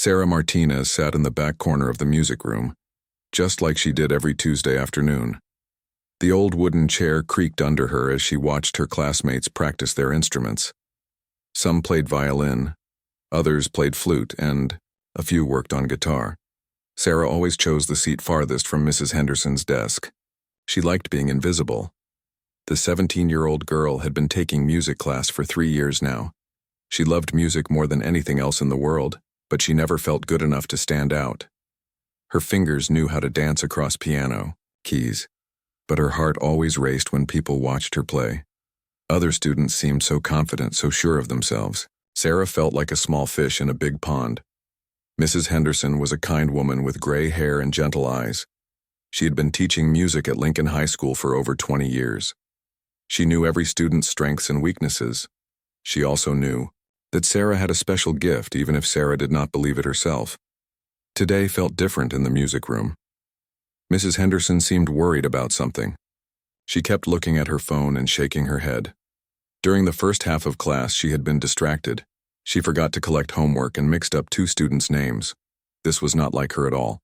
Sarah Martinez sat in the back corner of the music room, just like she did every Tuesday afternoon. The old wooden chair creaked under her as she watched her classmates practice their instruments. Some played violin, others played flute, and a few worked on guitar. Sarah always chose the seat farthest from Mrs. Henderson's desk. She liked being invisible. The 17-year-old girl had been taking music class for 3 years now. She loved music more than anything else in the world, but she never felt good enough to stand out. Her fingers knew how to dance across piano keys, but her heart always raced when people watched her play. Other students seemed so confident, so sure of themselves. Sarah felt like a small fish in a big pond. Mrs. Henderson was a kind woman with gray hair and gentle eyes. She had been teaching music at Lincoln High School for over 20 years. She knew every student's strengths and weaknesses. She also knew that Sarah had a special gift, even if Sarah did not believe it herself. Today felt different in the music room. Mrs. Henderson seemed worried about something. She kept looking at her phone and shaking her head. During the first half of class, she had been distracted. She forgot to collect homework and mixed up 2 students' names. This was not like her at all.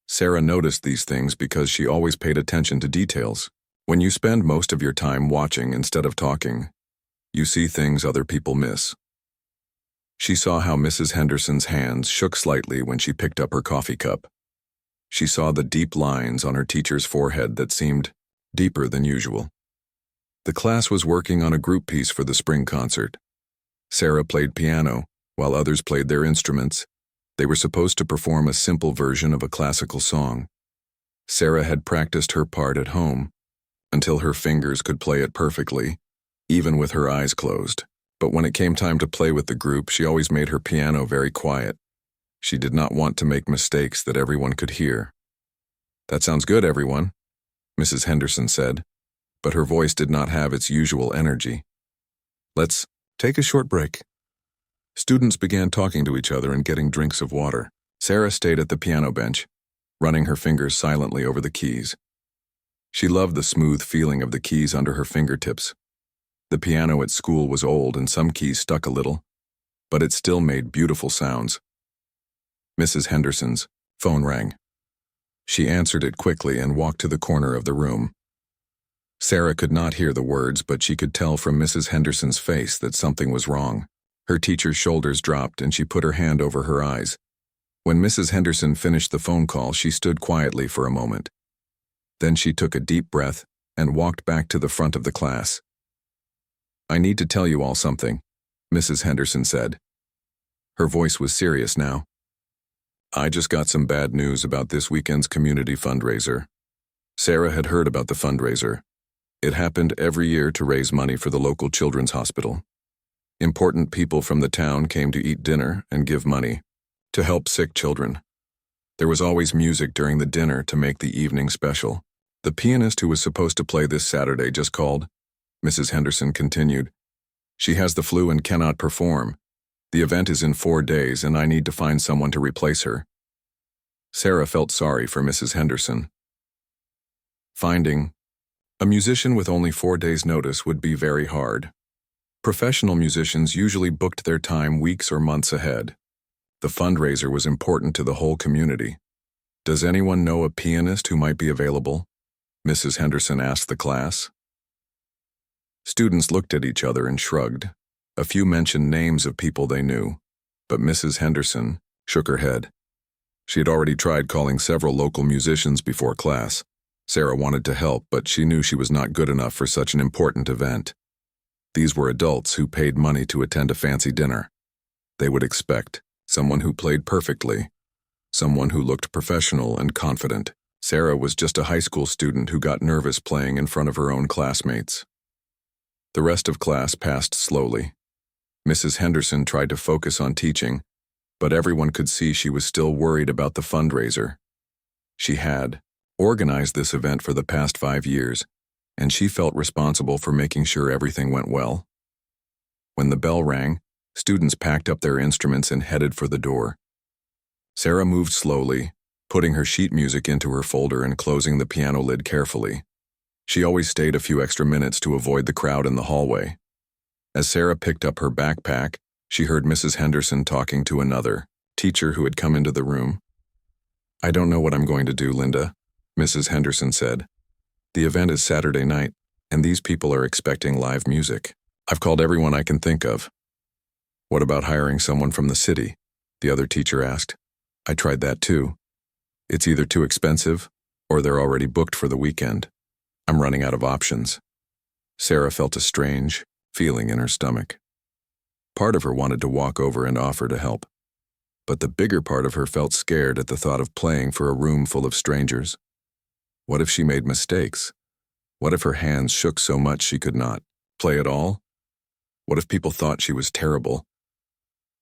Sarah noticed these things because she always paid attention to details. When you spend most of your time watching instead of talking, you see things other people miss. She saw how Mrs. Henderson's hands shook slightly when she picked up her coffee cup. She saw the deep lines on her teacher's forehead that seemed deeper than usual. The class was working on a group piece for the spring concert. Sarah played piano, while others played their instruments. They were supposed to perform a simple version of a classical song. Sarah had practiced her part at home until her fingers could play it perfectly, even with her eyes closed. But when it came time to play with the group, she always made her piano very quiet. She did not want to make mistakes that everyone could hear. "That sounds good, everyone," Mrs. Henderson said, but her voice did not have its usual energy. "Let's take a short break." Students began talking to each other and getting drinks of water. Sarah stayed at the piano bench, running her fingers silently over the keys. She loved the smooth feeling of the keys under her fingertips. The piano at school was old and some keys stuck a little, but it still made beautiful sounds. Mrs. Henderson's phone rang. She answered it quickly and walked to the corner of the room. Sarah could not hear the words, but she could tell from Mrs. Henderson's face that something was wrong. Her teacher's shoulders dropped and she put her hand over her eyes. When Mrs. Henderson finished the phone call, she stood quietly for a moment. Then she took a deep breath and walked back to the front of the class. "I need to tell you all something," Mrs. Henderson said. Her voice was serious now. "I just got some bad news about this weekend's community fundraiser." Sarah had heard about the fundraiser. It happened every year to raise money for the local children's hospital. Important people from the town came to eat dinner and give money to help sick children. There was always music during the dinner to make the evening special. "The pianist who was supposed to play this Saturday just called," Mrs. Henderson continued. "She has the flu and cannot perform. The event is in 4 days and I need to find someone to replace her." Sarah felt sorry for Mrs. Henderson. Finding a musician with only 4 days' notice would be very hard. Professional musicians usually booked their time weeks or months ahead. The fundraiser was important to the whole community. "Does anyone know a pianist who might be available?" Mrs. Henderson asked the class. Students looked at each other and shrugged. A few mentioned names of people they knew, but Mrs. Henderson shook her head. She had already tried calling several local musicians before class. Sarah wanted to help, but she knew she was not good enough for such an important event. These were adults who paid money to attend a fancy dinner. They would expect someone who played perfectly, someone who looked professional and confident. Sarah was just a high school student who got nervous playing in front of her own classmates. The rest of class passed slowly. Mrs. Henderson tried to focus on teaching, but everyone could see she was still worried about the fundraiser. She had organized this event for the past 5 years, and she felt responsible for making sure everything went well. When the bell rang, students packed up their instruments and headed for the door. Sarah moved slowly, putting her sheet music into her folder and closing the piano lid carefully. She always stayed a few extra minutes to avoid the crowd in the hallway. As Sarah picked up her backpack, she heard Mrs. Henderson talking to another teacher who had come into the room. "I don't know what I'm going to do, Linda," Mrs. Henderson said. "The event is Saturday night, and these people are expecting live music. I've called everyone I can think of." "What about hiring someone from the city?" the other teacher asked. "I tried that too. It's either too expensive, or they're already booked for the weekend. I'm running out of options." Sarah felt a strange feeling in her stomach. Part of her wanted to walk over and offer to help, but the bigger part of her felt scared at the thought of playing for a room full of strangers. What if she made mistakes? What if her hands shook so much she could not play at all? What if people thought she was terrible?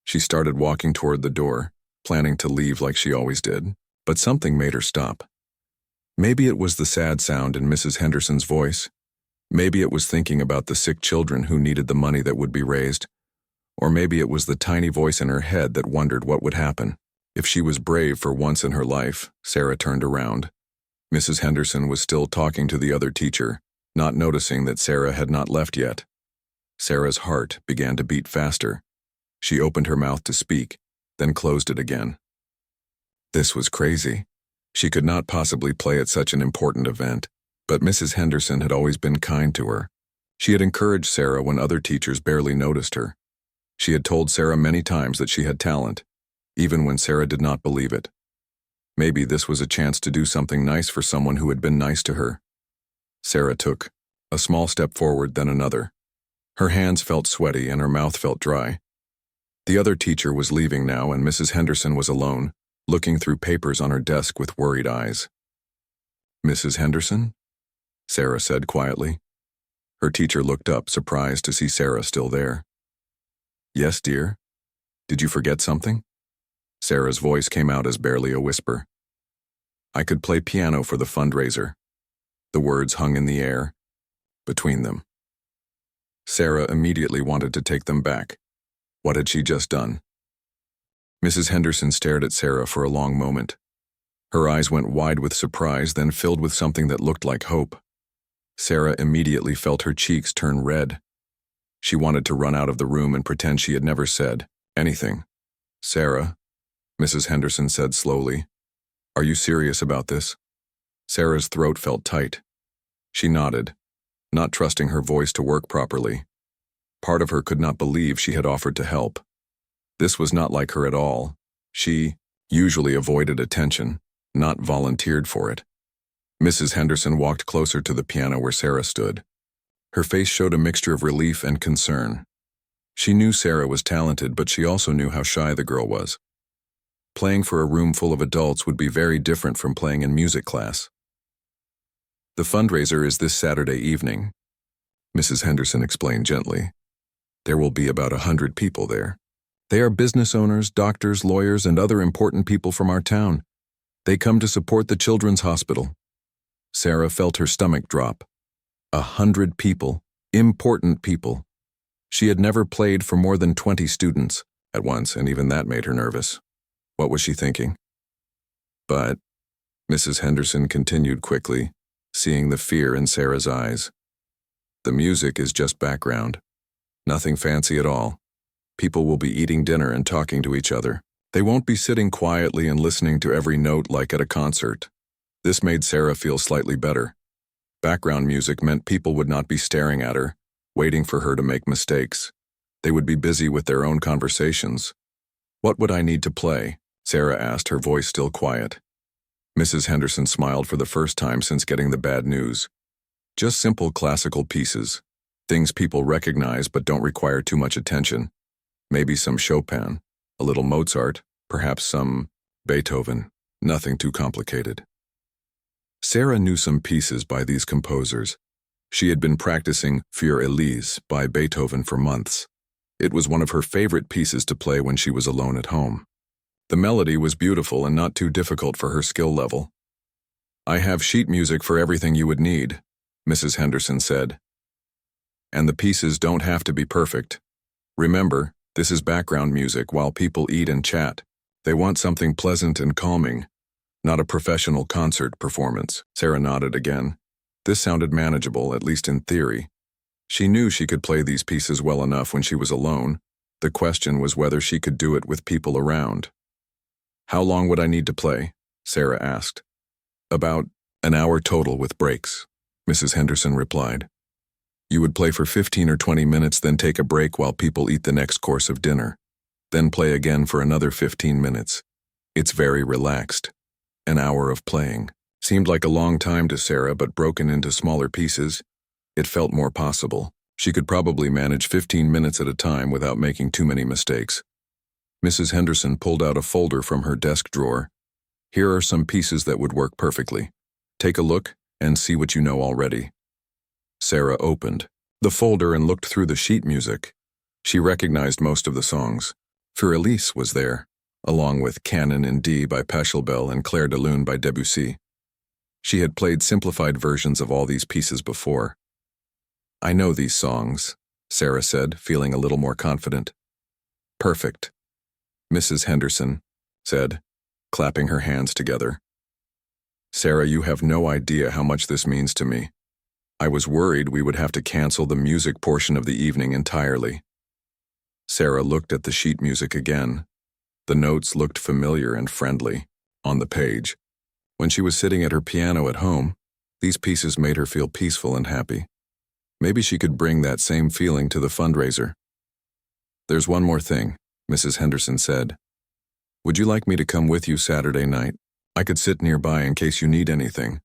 She started walking toward the door, planning to leave like she always did, but something made her stop. Maybe it was the sad sound in Mrs. Henderson's voice. Maybe it was thinking about the sick children who needed the money that would be raised. Or maybe it was the tiny voice in her head that wondered what would happen. If she was brave for once in her life, Sarah turned around. Mrs. Henderson was still talking to the other teacher, not noticing that Sarah had not left yet. Sarah's heart began to beat faster. She opened her mouth to speak, then closed it again. This was crazy. She could not possibly play at such an important event, but Mrs. Henderson had always been kind to her. She had encouraged Sarah when other teachers barely noticed her. She had told Sarah many times that she had talent, even when Sarah did not believe it. Maybe this was a chance to do something nice for someone who had been nice to her. Sarah took a small step forward, then another. Her hands felt sweaty and her mouth felt dry. The other teacher was leaving now, and Mrs. Henderson was alone, looking through papers on her desk with worried eyes. "Mrs. Henderson?" Sarah said quietly. Her teacher looked up, surprised to see Sarah still there. "Yes, dear? Did you forget something?" Sarah's voice came out as barely a whisper. "I could play piano for the fundraiser." The words hung in the air between them. Sarah immediately wanted to take them back. What had she just done? Mrs. Henderson stared at Sarah for a long moment. Her eyes went wide with surprise, then filled with something that looked like hope. Sarah immediately felt her cheeks turn red. She wanted to run out of the room and pretend she had never said anything. "Sarah," Mrs. Henderson said slowly, "are you serious about this?" Sarah's throat felt tight. She nodded, not trusting her voice to work properly. Part of her could not believe she had offered to help. This was not like her at all. She usually avoided attention, not volunteered for it. Mrs. Henderson walked closer to the piano where Sarah stood. Her face showed a mixture of relief and concern. She knew Sarah was talented, but she also knew how shy the girl was. Playing for a room full of adults would be very different from playing in music class. "The fundraiser is this Saturday evening," Mrs. Henderson explained gently. "There will be about 100 people there. They are business owners, doctors, lawyers, and other important people from our town. They come to support the children's hospital." Sarah felt her stomach drop. 100 people, important people. She had never played for more than 20 students at once, and even that made her nervous. What was she thinking? "But," Mrs. Henderson continued quickly, seeing the fear in Sarah's eyes, "the music is just background. Nothing fancy at all. People will be eating dinner and talking to each other. They won't be sitting quietly and listening to every note like at a concert." This made Sarah feel slightly better. Background music meant people would not be staring at her, waiting for her to make mistakes. They would be busy with their own conversations. "What would I need to play?" Sarah asked, her voice still quiet. Mrs. Henderson smiled for the first time since getting the bad news. "Just simple classical pieces. Things people recognize but don't require too much attention. Maybe some Chopin, a little Mozart, perhaps some Beethoven. Nothing too complicated." Sarah knew some pieces by these composers. She had been practicing Für Elise by Beethoven for months. It was one of her favorite pieces to play when she was alone at home. The melody was beautiful and not too difficult for her skill level. "I have sheet music for everything you would need," Mrs. Henderson said. "And the pieces don't have to be perfect. Remember, this is background music while people eat and chat. They want something pleasant and calming, not a professional concert performance." Sarah nodded again. This sounded manageable, at least in theory. She knew she could play these pieces well enough when she was alone. The question was whether she could do it with people around. How long would I need to play? Sarah asked. About an hour total with breaks, Mrs. Henderson replied. You would play for 15 or 20 minutes, then take a break while people eat the next course of dinner. Then play again for another 15 minutes. It's very relaxed. An hour of playing seemed like a long time to Sarah, but broken into smaller pieces, it felt more possible. She could probably manage 15 minutes at a time without making too many mistakes. Mrs. Henderson pulled out a folder from her desk drawer. Here are some pieces that would work perfectly. Take a look and see what you know already. Sarah opened the folder and looked through the sheet music. She recognized most of the songs. Für Elise was there, along with Canon in D by Pachelbel and Clair de Lune by Debussy. She had played simplified versions of all these pieces before. I know these songs, Sarah said, feeling a little more confident. Perfect, Mrs. Henderson said, clapping her hands together. Sarah, you have no idea how much this means to me. I was worried we would have to cancel the music portion of the evening entirely. Sarah looked at the sheet music again. The notes looked familiar and friendly on the page. When she was sitting at her piano at home, these pieces made her feel peaceful and happy. Maybe she could bring that same feeling to the fundraiser. There's one more thing, Mrs. Henderson said. Would you like me to come with you Saturday night? I could sit nearby in case you need anything,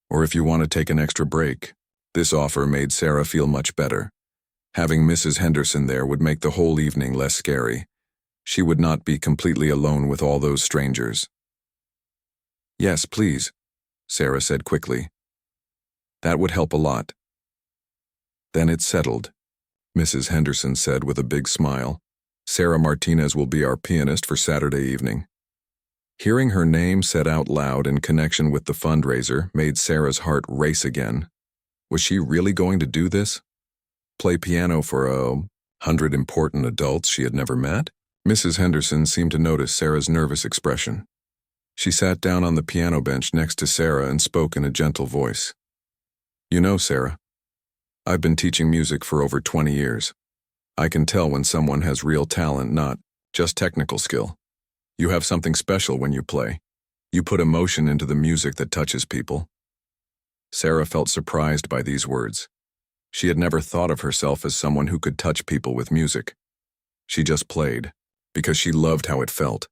or if you want to take an extra break. This offer made Sarah feel much better. Having Mrs. Henderson there would make the whole evening less scary. She would not be completely alone with all those strangers. Yes, please, Sarah said quickly. That would help a lot. Then it's settled, Mrs. Henderson said with a big smile. Sarah Martinez will be our pianist for Saturday evening. Hearing her name said out loud in connection with the fundraiser made Sarah's heart race again. Was she really going to do this? Play piano for 100 important adults she had never met? Mrs. Henderson seemed to notice Sarah's nervous expression. She sat down on the piano bench next to Sarah and spoke in a gentle voice. You know, Sarah, I've been teaching music for over 20 years. I can tell when someone has real talent, not just technical skill. You have something special when you play. You put emotion into the music that touches people. Sarah felt surprised by these words. She had never thought of herself as someone who could touch people with music. She just played, because she loved how it felt.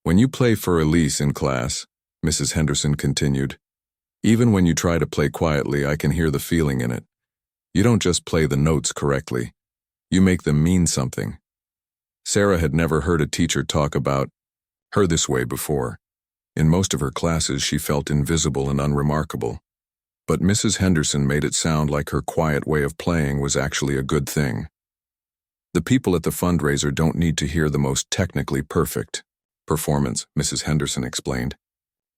When you play Für Elise in class, Mrs. Henderson continued, even when you try to play quietly, I can hear the feeling in it. You don't just play the notes correctly. You make them mean something. Sarah had never heard a teacher talk about her this way before. In most of her classes, she felt invisible and unremarkable. But Mrs. Henderson made it sound like her quiet way of playing was actually a good thing. The people at the fundraiser don't need to hear the most technically perfect performance, Mrs. Henderson explained.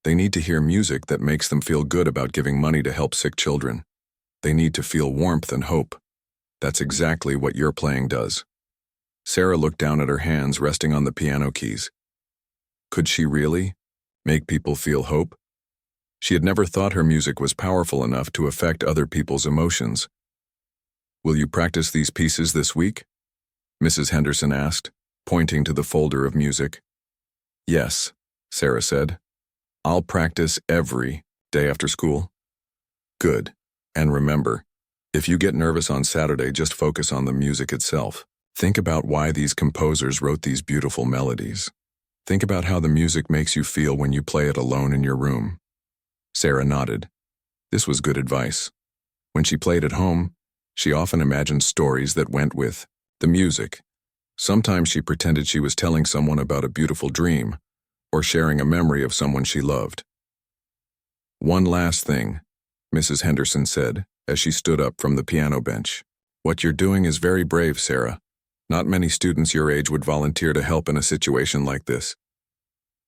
They need to hear music that makes them feel good about giving money to help sick children. They need to feel warmth and hope. That's exactly what your playing does. Sarah looked down at her hands resting on the piano keys. Could she really make people feel hope? She had never thought her music was powerful enough to affect other people's emotions. Will you practice these pieces this week? Mrs. Henderson asked, pointing to the folder of music. Yes, Sarah said. I'll practice every day after school. Good. And remember, if you get nervous on Saturday, just focus on the music itself. Think about why these composers wrote these beautiful melodies. Think about how the music makes you feel when you play it alone in your room. Sarah nodded. This was good advice. When she played at home, she often imagined stories that went with the music. Sometimes she pretended she was telling someone about a beautiful dream, or sharing a memory of someone she loved. One last thing, Mrs. Henderson said, as she stood up from the piano bench. What you're doing is very brave, Sarah. Not many students your age would volunteer to help in a situation like this.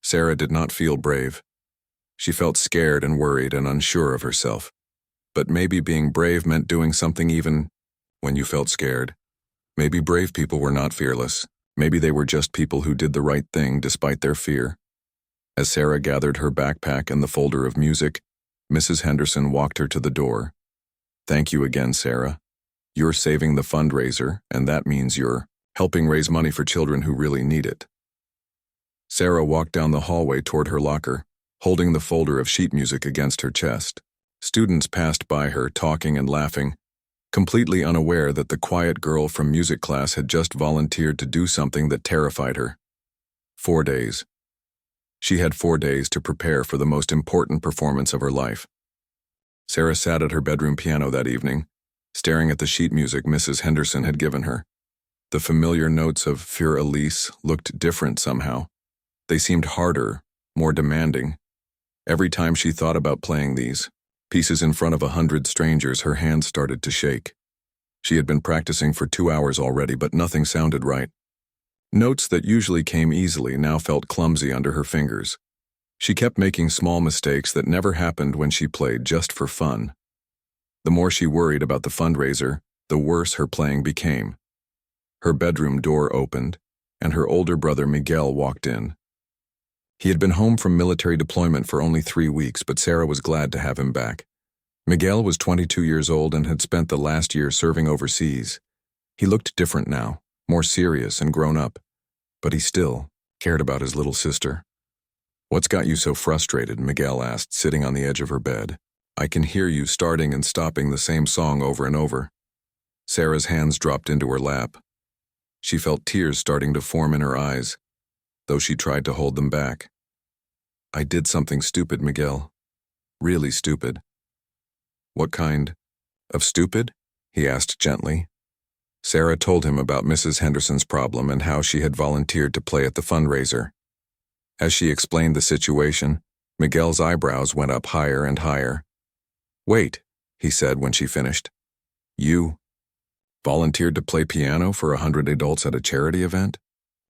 Sarah did not feel brave. She felt scared and worried and unsure of herself. But maybe being brave meant doing something even when you felt scared. Maybe brave people were not fearless. Maybe they were just people who did the right thing despite their fear. As Sarah gathered her backpack and the folder of music, Mrs. Henderson walked her to the door. Thank you again, Sarah. You're saving the fundraiser, and that means you're helping raise money for children who really need it. Sarah walked down the hallway toward her locker, holding the folder of sheet music against her chest. Students passed by her, talking and laughing, completely unaware that the quiet girl from music class had just volunteered to do something that terrified her. 4 days. She had 4 days to prepare for the most important performance of her life. Sarah sat at her bedroom piano that evening, staring at the sheet music Mrs. Henderson had given her. The familiar notes of Für Elise looked different somehow. They seemed harder, more demanding. Every time she thought about playing these pieces in front of 100 strangers, her hands started to shake. She had been practicing for 2 hours already, but nothing sounded right. Notes that usually came easily now felt clumsy under her fingers. She kept making small mistakes that never happened when she played just for fun. The more she worried about the fundraiser, the worse her playing became. Her bedroom door opened, and her older brother Miguel walked in. He had been home from military deployment for only 3 weeks, but Sarah was glad to have him back. Miguel was 22 years old and had spent the last year serving overseas. He looked different now, more serious and grown up, but he still cared about his little sister. "What's got you so frustrated?" Miguel asked, sitting on the edge of her bed. "I can hear you starting and stopping the same song over and over." Sarah's hands dropped into her lap. She felt tears starting to form in her eyes, though she tried to hold them back. "I did something stupid, Miguel. Really stupid." "What kind of stupid?" he asked gently. Sarah told him about Mrs. Henderson's problem and how she had volunteered to play at the fundraiser. As she explained the situation, Miguel's eyebrows went up higher and higher. "Wait," he said when she finished. "You volunteered to play piano for 100 adults at a charity event?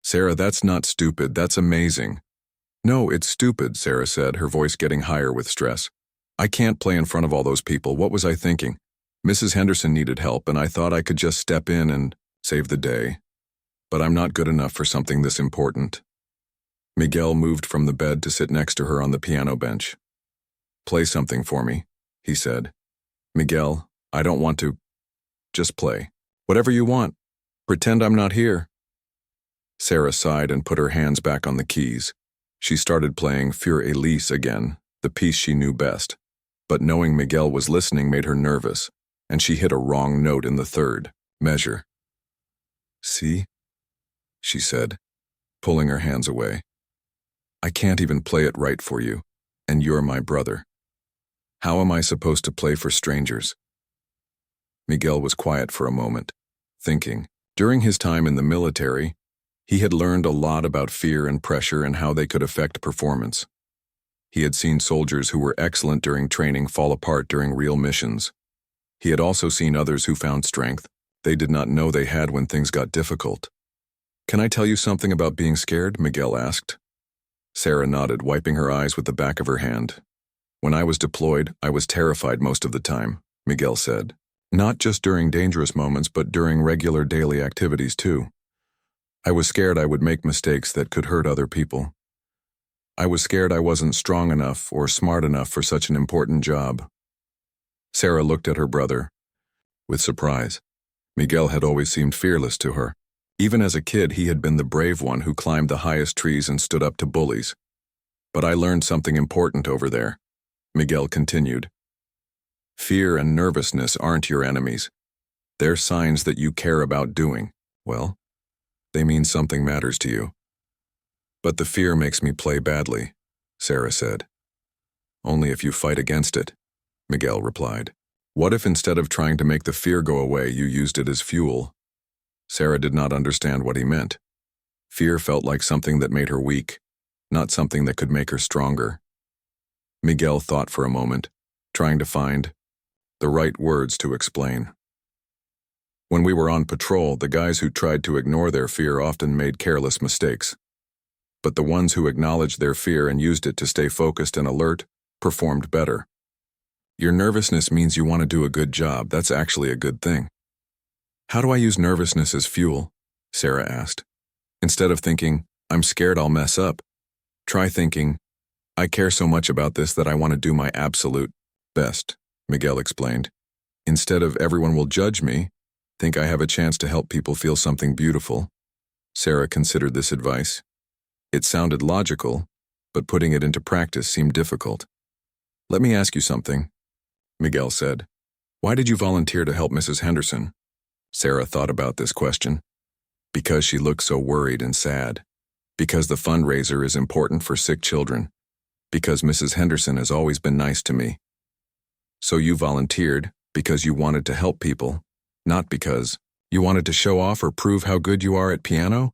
Sarah, that's not stupid, that's amazing." "No, it's stupid," Sarah said, her voice getting higher with stress. "I can't play in front of all those people. What was I thinking? Mrs. Henderson needed help, and I thought I could just step in and save the day. But I'm not good enough for something this important." Miguel moved from the bed to sit next to her on the piano bench. "Play something for me," he said. "Miguel, I don't want to. Just play. Whatever you want. Pretend I'm not here." Sarah sighed and put her hands back on the keys. She started playing Für Elise again, the piece she knew best. But knowing Miguel was listening made her nervous, and she hit a wrong note in the third measure. "See?" she said, pulling her hands away. "I can't even play it right for you, and you're my brother. How am I supposed to play for strangers?" Miguel was quiet for a moment, thinking. During his time in the military, he had learned a lot about fear and pressure and how they could affect performance. He had seen soldiers who were excellent during training fall apart during real missions. He had also seen others who found strength they did not know they had when things got difficult. "Can I tell you something about being scared?" Miguel asked. Sarah nodded, wiping her eyes with the back of her hand. "When I was deployed, I was terrified most of the time," Miguel said. "Not just during dangerous moments, but during regular daily activities too. I was scared I would make mistakes that could hurt other people. I was scared I wasn't strong enough or smart enough for such an important job." Sarah looked at her brother with surprise. Miguel had always seemed fearless to her. Even as a kid, he had been the brave one who climbed the highest trees and stood up to bullies. "But I learned something important over there," Miguel continued. "Fear and nervousness aren't your enemies. They're signs that you care about doing well. They mean something matters to you." "But the fear makes me play badly," Sarah said. "Only if you fight against it," Miguel replied. "What if instead of trying to make the fear go away, you used it as fuel?" Sarah did not understand what he meant. Fear felt like something that made her weak, not something that could make her stronger. Miguel thought for a moment, trying to find the right words to explain. "When we were on patrol, the guys who tried to ignore their fear often made careless mistakes. But the ones who acknowledged their fear and used it to stay focused and alert performed better. Your nervousness means you want to do a good job. That's actually a good thing." "How do I use nervousness as fuel?" Sarah asked. "Instead of thinking, I'm scared I'll mess up, try thinking, I care so much about this that I want to do my absolute best," Miguel explained. "Instead of everyone will judge me, think I have a chance to help people feel something beautiful." Sarah considered this advice. It sounded logical, but putting it into practice seemed difficult. "Let me ask you something," Miguel said. "Why did you volunteer to help Mrs. Henderson?" Sarah thought about this question. Because she looked so worried and sad. Because the fundraiser is important for sick children. Because Mrs. Henderson has always been nice to me. "So you volunteered because you wanted to help people, not because you wanted to show off or prove how good you are at piano?"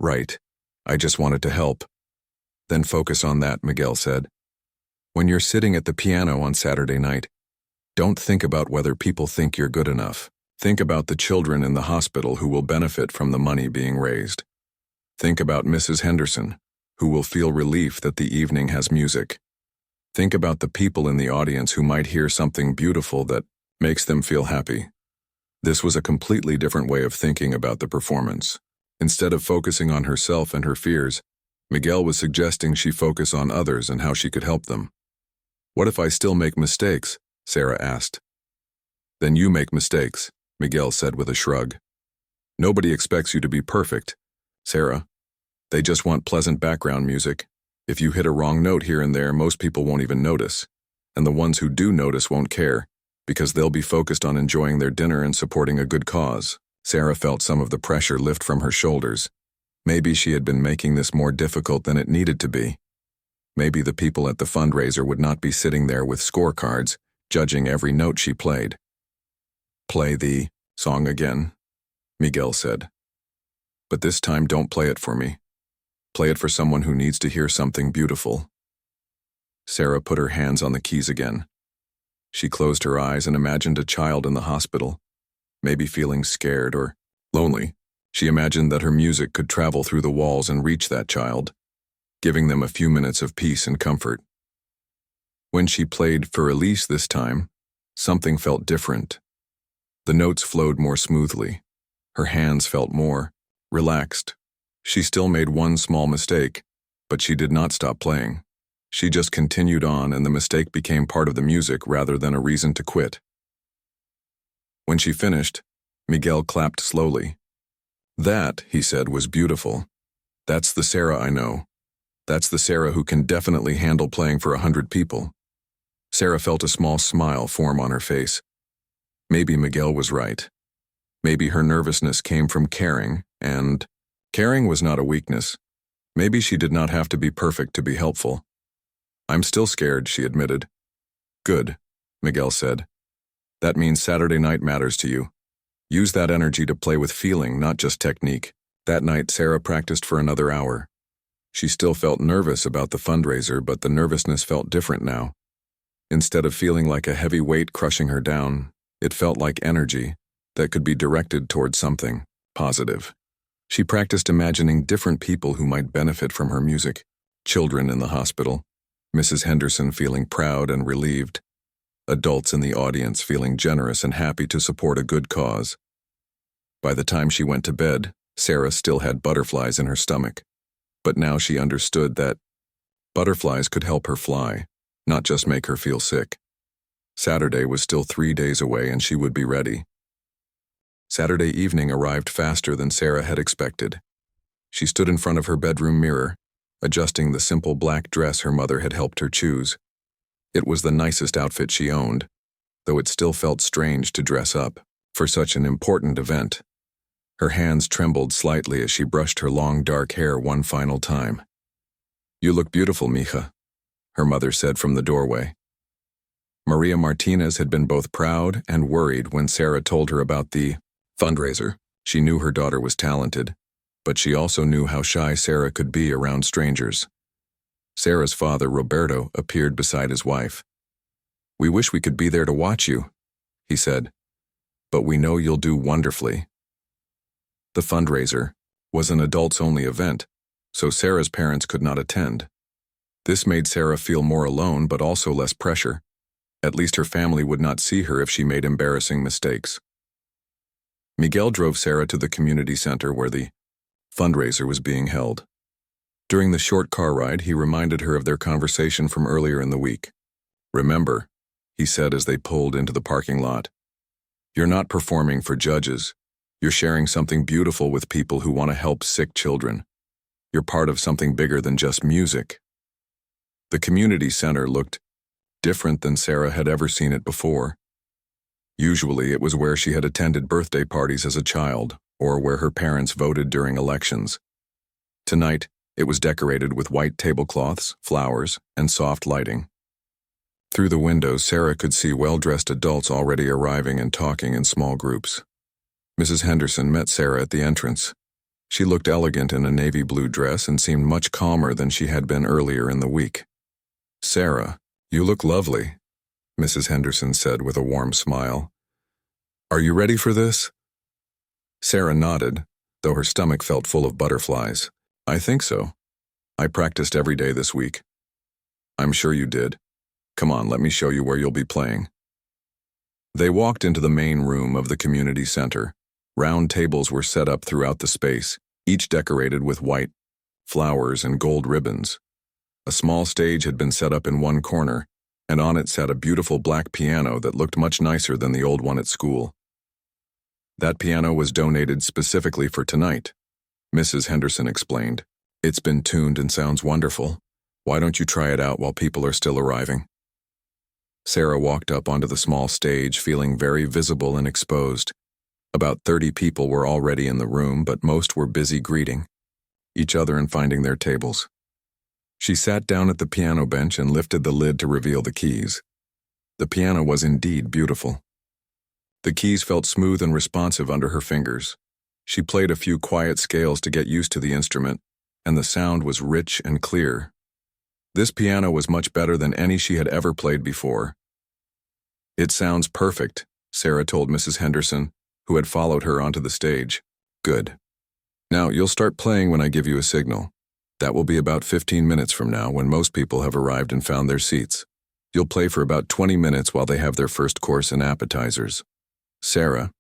"Right. I just wanted to help." "Then focus on that," Miguel said. "When you're sitting at the piano on Saturday night, don't think about whether people think you're good enough. Think about the children in the hospital who will benefit from the money being raised. Think about Mrs. Henderson, who will feel relief that the evening has music. Think about the people in the audience who might hear something beautiful that makes them feel happy." This was a completely different way of thinking about the performance. Instead of focusing on herself and her fears, Miguel was suggesting she focus on others and how she could help them. "What if I still make mistakes?" Sarah asked. "Then you make mistakes," Miguel said with a shrug. "Nobody expects you to be perfect, Sarah. They just want pleasant background music. If you hit a wrong note here and there, most people won't even notice. And the ones who do notice won't care, because they'll be focused on enjoying their dinner and supporting a good cause." Sarah felt some of the pressure lift from her shoulders. Maybe she had been making this more difficult than it needed to be. Maybe the people at the fundraiser would not be sitting there with scorecards, judging every note she played. "Play the song again," Miguel said. "But this time don't play it for me. Play it for someone who needs to hear something beautiful." Sarah put her hands on the keys again. She closed her eyes and imagined a child in the hospital, maybe feeling scared or lonely. She imagined that her music could travel through the walls and reach that child, giving them a few minutes of peace and comfort. When she played For Elise this time, something felt different. The notes flowed more smoothly. Her hands felt more relaxed. She still made one small mistake, but she did not stop playing. She just continued on, and the mistake became part of the music rather than a reason to quit. When she finished, Miguel clapped slowly. "That," he said, "was beautiful. That's the Sarah I know. That's the Sarah who can definitely handle playing for 100 people." Sarah felt a small smile form on her face. Maybe Miguel was right. Maybe her nervousness came from caring, and caring was not a weakness. Maybe she did not have to be perfect to be helpful. "I'm still scared," she admitted. "Good," Miguel said. "That means Saturday night matters to you. Use that energy to play with feeling, not just technique." That night, Sarah practiced for another hour. She still felt nervous about the fundraiser, but the nervousness felt different now. Instead of feeling like a heavy weight crushing her down, it felt like energy that could be directed towards something positive. She practiced imagining different people who might benefit from her music. Children in the hospital, Mrs. Henderson feeling proud and relieved, adults in the audience feeling generous and happy to support a good cause. By the time she went to bed, Sarah still had butterflies in her stomach. But now she understood that butterflies could help her fly, not just make her feel sick. Saturday was still 3 days away, and she would be ready. Saturday evening arrived faster than Sarah had expected. She stood in front of her bedroom mirror, adjusting the simple black dress her mother had helped her choose. It was the nicest outfit she owned, though it still felt strange to dress up for such an important event. Her hands trembled slightly as she brushed her long dark hair one final time. "You look beautiful, mija," her mother said from the doorway. Maria Martinez had been both proud and worried when Sarah told her about the fundraiser. She knew her daughter was talented, but she also knew how shy Sarah could be around strangers. Sarah's father, Roberto, appeared beside his wife. "We wish we could be there to watch you," he said, "but we know you'll do wonderfully." The fundraiser was an adults-only event, so Sarah's parents could not attend. This made Sarah feel more alone but also less pressure. At least her family would not see her if she made embarrassing mistakes. Miguel drove Sarah to the community center where the fundraiser was being held. During the short car ride, he reminded her of their conversation from earlier in the week. "Remember," he said as they pulled into the parking lot, "you're not performing for judges. You're sharing something beautiful with people who want to help sick children. You're part of something bigger than just music. The community center looked different than Sarah had ever seen it before. Usually it was where she had attended birthday parties as a child, or where her parents voted during elections. Tonight, it was decorated with white tablecloths, flowers, and soft lighting. Through the windows, Sarah could see well-dressed adults already arriving and talking in small groups. Mrs. Henderson met Sarah at the entrance. She looked elegant in a navy blue dress and seemed much calmer than she had been earlier in the week. "Sarah, you look lovely," Mrs. Henderson said with a warm smile. "Are you ready for this?" Sarah nodded, though her stomach felt full of butterflies. "I think so. I practiced every day this week." "I'm sure you did. Come on, let me show you where you'll be playing." They walked into the main room of the community center. Round tables were set up throughout the space, each decorated with white flowers and gold ribbons. A small stage had been set up in one corner, and on it sat a beautiful black piano that looked much nicer than the old one at school. "That piano was donated specifically for tonight," Mrs. Henderson explained. "It's been tuned and sounds wonderful. Why don't you try it out while people are still arriving?" Sarah walked up onto the small stage, feeling very visible and exposed. About 30 people were already in the room, but most were busy greeting each other and finding their tables. She sat down at the piano bench and lifted the lid to reveal the keys. The piano was indeed beautiful. The keys felt smooth and responsive under her fingers. She played a few quiet scales to get used to the instrument, and the sound was rich and clear. This piano was much better than any she had ever played before. "It sounds perfect," Sarah told Mrs. Henderson, who had followed her onto the stage. "Good. Now, you'll start playing when I give you a signal. That will be about 15 minutes from now, when most people have arrived and found their seats. You'll play for about 20 minutes while they have their first course and appetizers." Sarah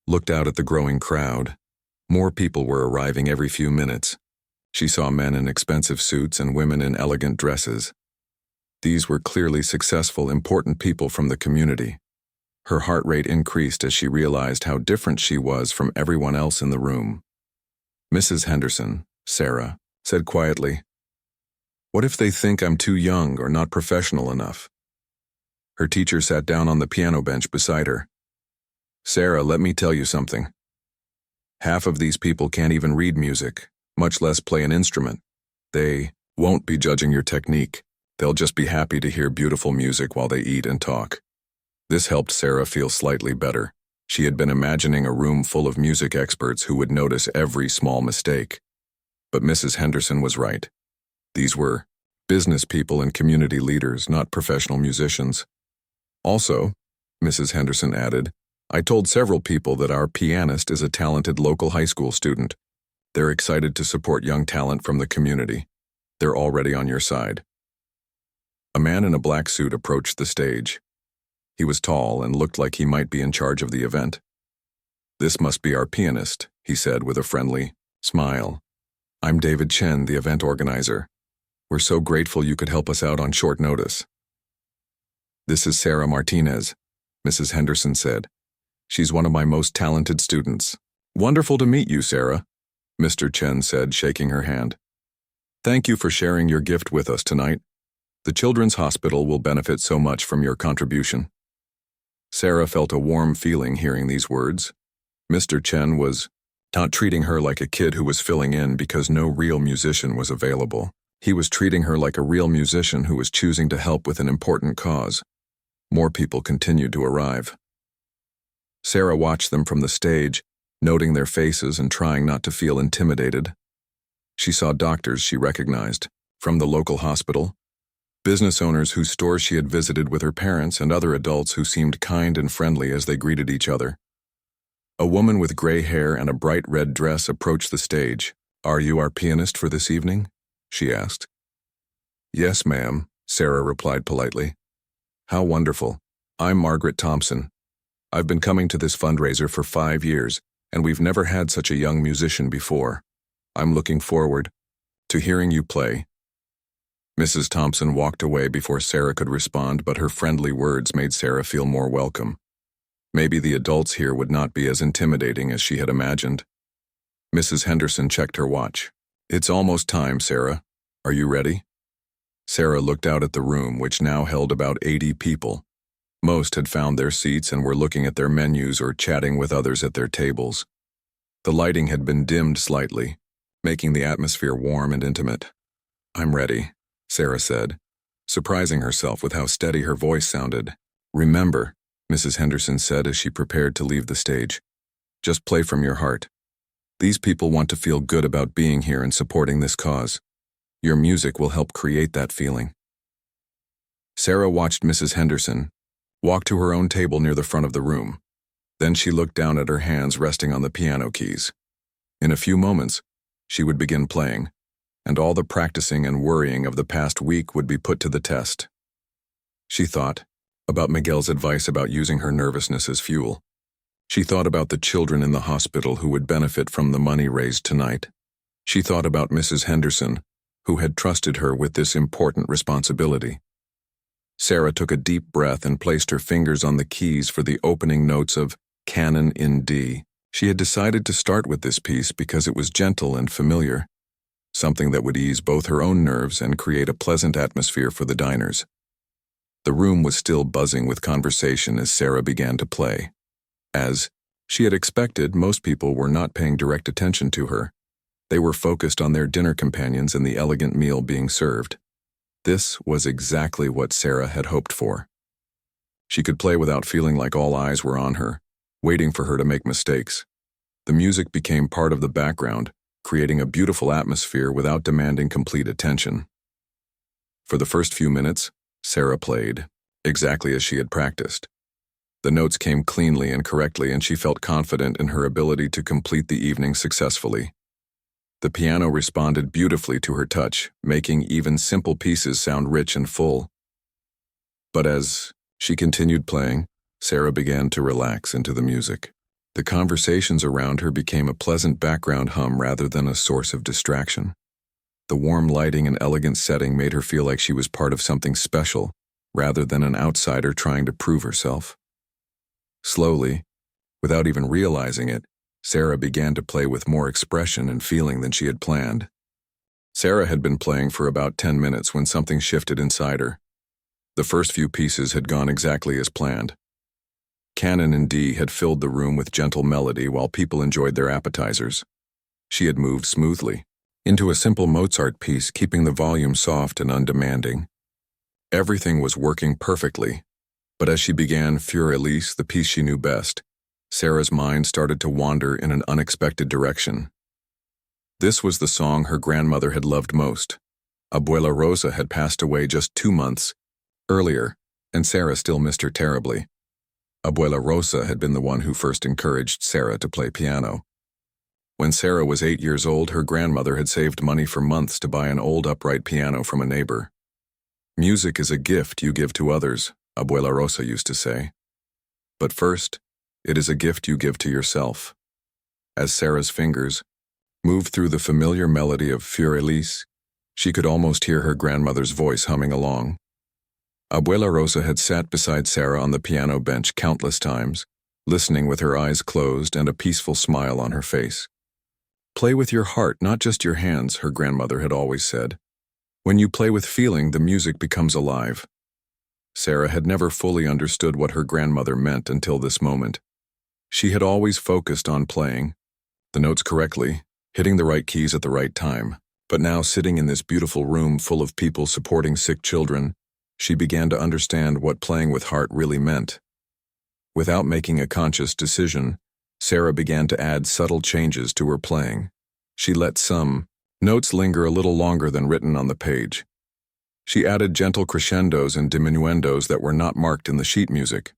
looked out at the growing crowd. More people were arriving every few minutes. She saw men in expensive suits and women in elegant dresses. These were clearly successful, important people from the community. Her heart rate increased as she realized how different she was from everyone else in the room. "Mrs. Henderson," Sarah said quietly, "what if they think I'm too young or not professional enough?" Her teacher sat down on the piano bench beside her. "Sarah, let me tell you something. Half of these people can't even read music, much less play an instrument. They won't be judging your technique. They'll just be happy to hear beautiful music while they eat and talk." This helped Sarah feel slightly better. She had been imagining a room full of music experts who would notice every small mistake. But Mrs. Henderson was right. These were business people and community leaders, not professional musicians. "Also," Mrs. Henderson added, "I told several people that our pianist is a talented local high school student. They're excited to support young talent from the community. They're already on your side." A man in a black suit approached the stage. He was tall and looked like he might be in charge of the event. "This must be our pianist," he said with a friendly smile. "I'm David Chen, the event organizer. We're so grateful you could help us out on short notice." "This is Sarah Martinez," Mrs. Henderson said. "She's one of my most talented students." "Wonderful to meet you, Sarah," Mr. Chen said, shaking her hand. "Thank you for sharing your gift with us tonight. The Children's Hospital will benefit so much from your contribution." Sarah felt a warm feeling hearing these words. Mr. Chen was not treating her like a kid who was filling in because no real musician was available. He was treating her like a real musician who was choosing to help with an important cause. More people continued to arrive. Sarah watched them from the stage, noting their faces and trying not to feel intimidated. She saw doctors she recognized from the local hospital, business owners whose stores she had visited with her parents, and other adults who seemed kind and friendly as they greeted each other. A woman with gray hair and a bright red dress approached the stage. "Are you our pianist for this evening?" she asked. "Yes, ma'am," Sarah replied politely. "How wonderful. I'm Margaret Thompson. I've been coming to this fundraiser for 5 years, and we've never had such a young musician before. I'm looking forward to hearing you play." Mrs. Thompson walked away before Sarah could respond, but her friendly words made Sarah feel more welcome. Maybe the adults here would not be as intimidating as she had imagined. Mrs. Henderson checked her watch. It's almost time, Sarah. Are you ready? Sarah looked out at the room, which now held about 80 people. Most had found their seats and were looking at their menus or chatting with others at their tables. The lighting had been dimmed slightly, making the atmosphere warm and intimate. I'm ready, Sarah said, surprising herself with how steady her voice sounded. Remember, Mrs. Henderson said as she prepared to leave the stage. Just play from your heart. These people want to feel good about being here and supporting this cause. Your music will help create that feeling. Sarah watched Mrs. Henderson walk to her own table near the front of the room. Then she looked down at her hands resting on the piano keys. In a few moments, she would begin playing, and all the practicing and worrying of the past week would be put to the test. She thought about Miguel's advice about using her nervousness as fuel. She thought about the children in the hospital who would benefit from the money raised tonight. She thought about Mrs. Henderson, who had trusted her with this important responsibility. Sarah took a deep breath and placed her fingers on the keys for the opening notes of Canon in D. She had decided to start with this piece because it was gentle and familiar, something that would ease both her own nerves and create a pleasant atmosphere for the diners. The room was still buzzing with conversation as Sarah began to play. As she had expected, most people were not paying direct attention to her. They were focused on their dinner companions and the elegant meal being served. This was exactly what Sarah had hoped for. She could play without feeling like all eyes were on her, waiting for her to make mistakes. The music became part of the background, creating a beautiful atmosphere without demanding complete attention. For the first few minutes, Sarah played, exactly as she had practiced. The notes came cleanly and correctly, and she felt confident in her ability to complete the evening successfully. The piano responded beautifully to her touch, making even simple pieces sound rich and full. But as she continued playing, Sarah began to relax into the music. The conversations around her became a pleasant background hum rather than a source of distraction. The warm lighting and elegant setting made her feel like she was part of something special, rather than an outsider trying to prove herself. Slowly, without even realizing it, Sarah began to play with more expression and feeling than she had planned. Sarah had been playing for about 10 minutes when something shifted inside her. The first few pieces had gone exactly as planned. Canon in D had filled the room with gentle melody while people enjoyed their appetizers. She had moved smoothly into a simple Mozart piece, keeping the volume soft and undemanding. Everything was working perfectly, but as she began Für Elise, the piece she knew best, Sarah's mind started to wander in an unexpected direction. This was the song her grandmother had loved most. Abuela Rosa had passed away just 2 months earlier, and Sarah still missed her terribly. Abuela Rosa had been the one who first encouraged Sarah to play piano. When Sarah was 8 years old, her grandmother had saved money for months to buy an old upright piano from a neighbor. Music is a gift you give to others, Abuela Rosa used to say. But first, it is a gift you give to yourself. As Sarah's fingers moved through the familiar melody of Für Elise, she could almost hear her grandmother's voice humming along. Abuela Rosa had sat beside Sarah on the piano bench countless times, listening with her eyes closed and a peaceful smile on her face. Play with your heart, not just your hands, her grandmother had always said. When you play with feeling, the music becomes alive. Sarah had never fully understood what her grandmother meant until this moment. She had always focused on playing the notes correctly, hitting the right keys at the right time. But now, sitting in this beautiful room full of people supporting sick children, she began to understand what playing with heart really meant. Without making a conscious decision, Sarah began to add subtle changes to her playing. She let some notes linger a little longer than written on the page. She added gentle crescendos and diminuendos that were not marked in the sheet music.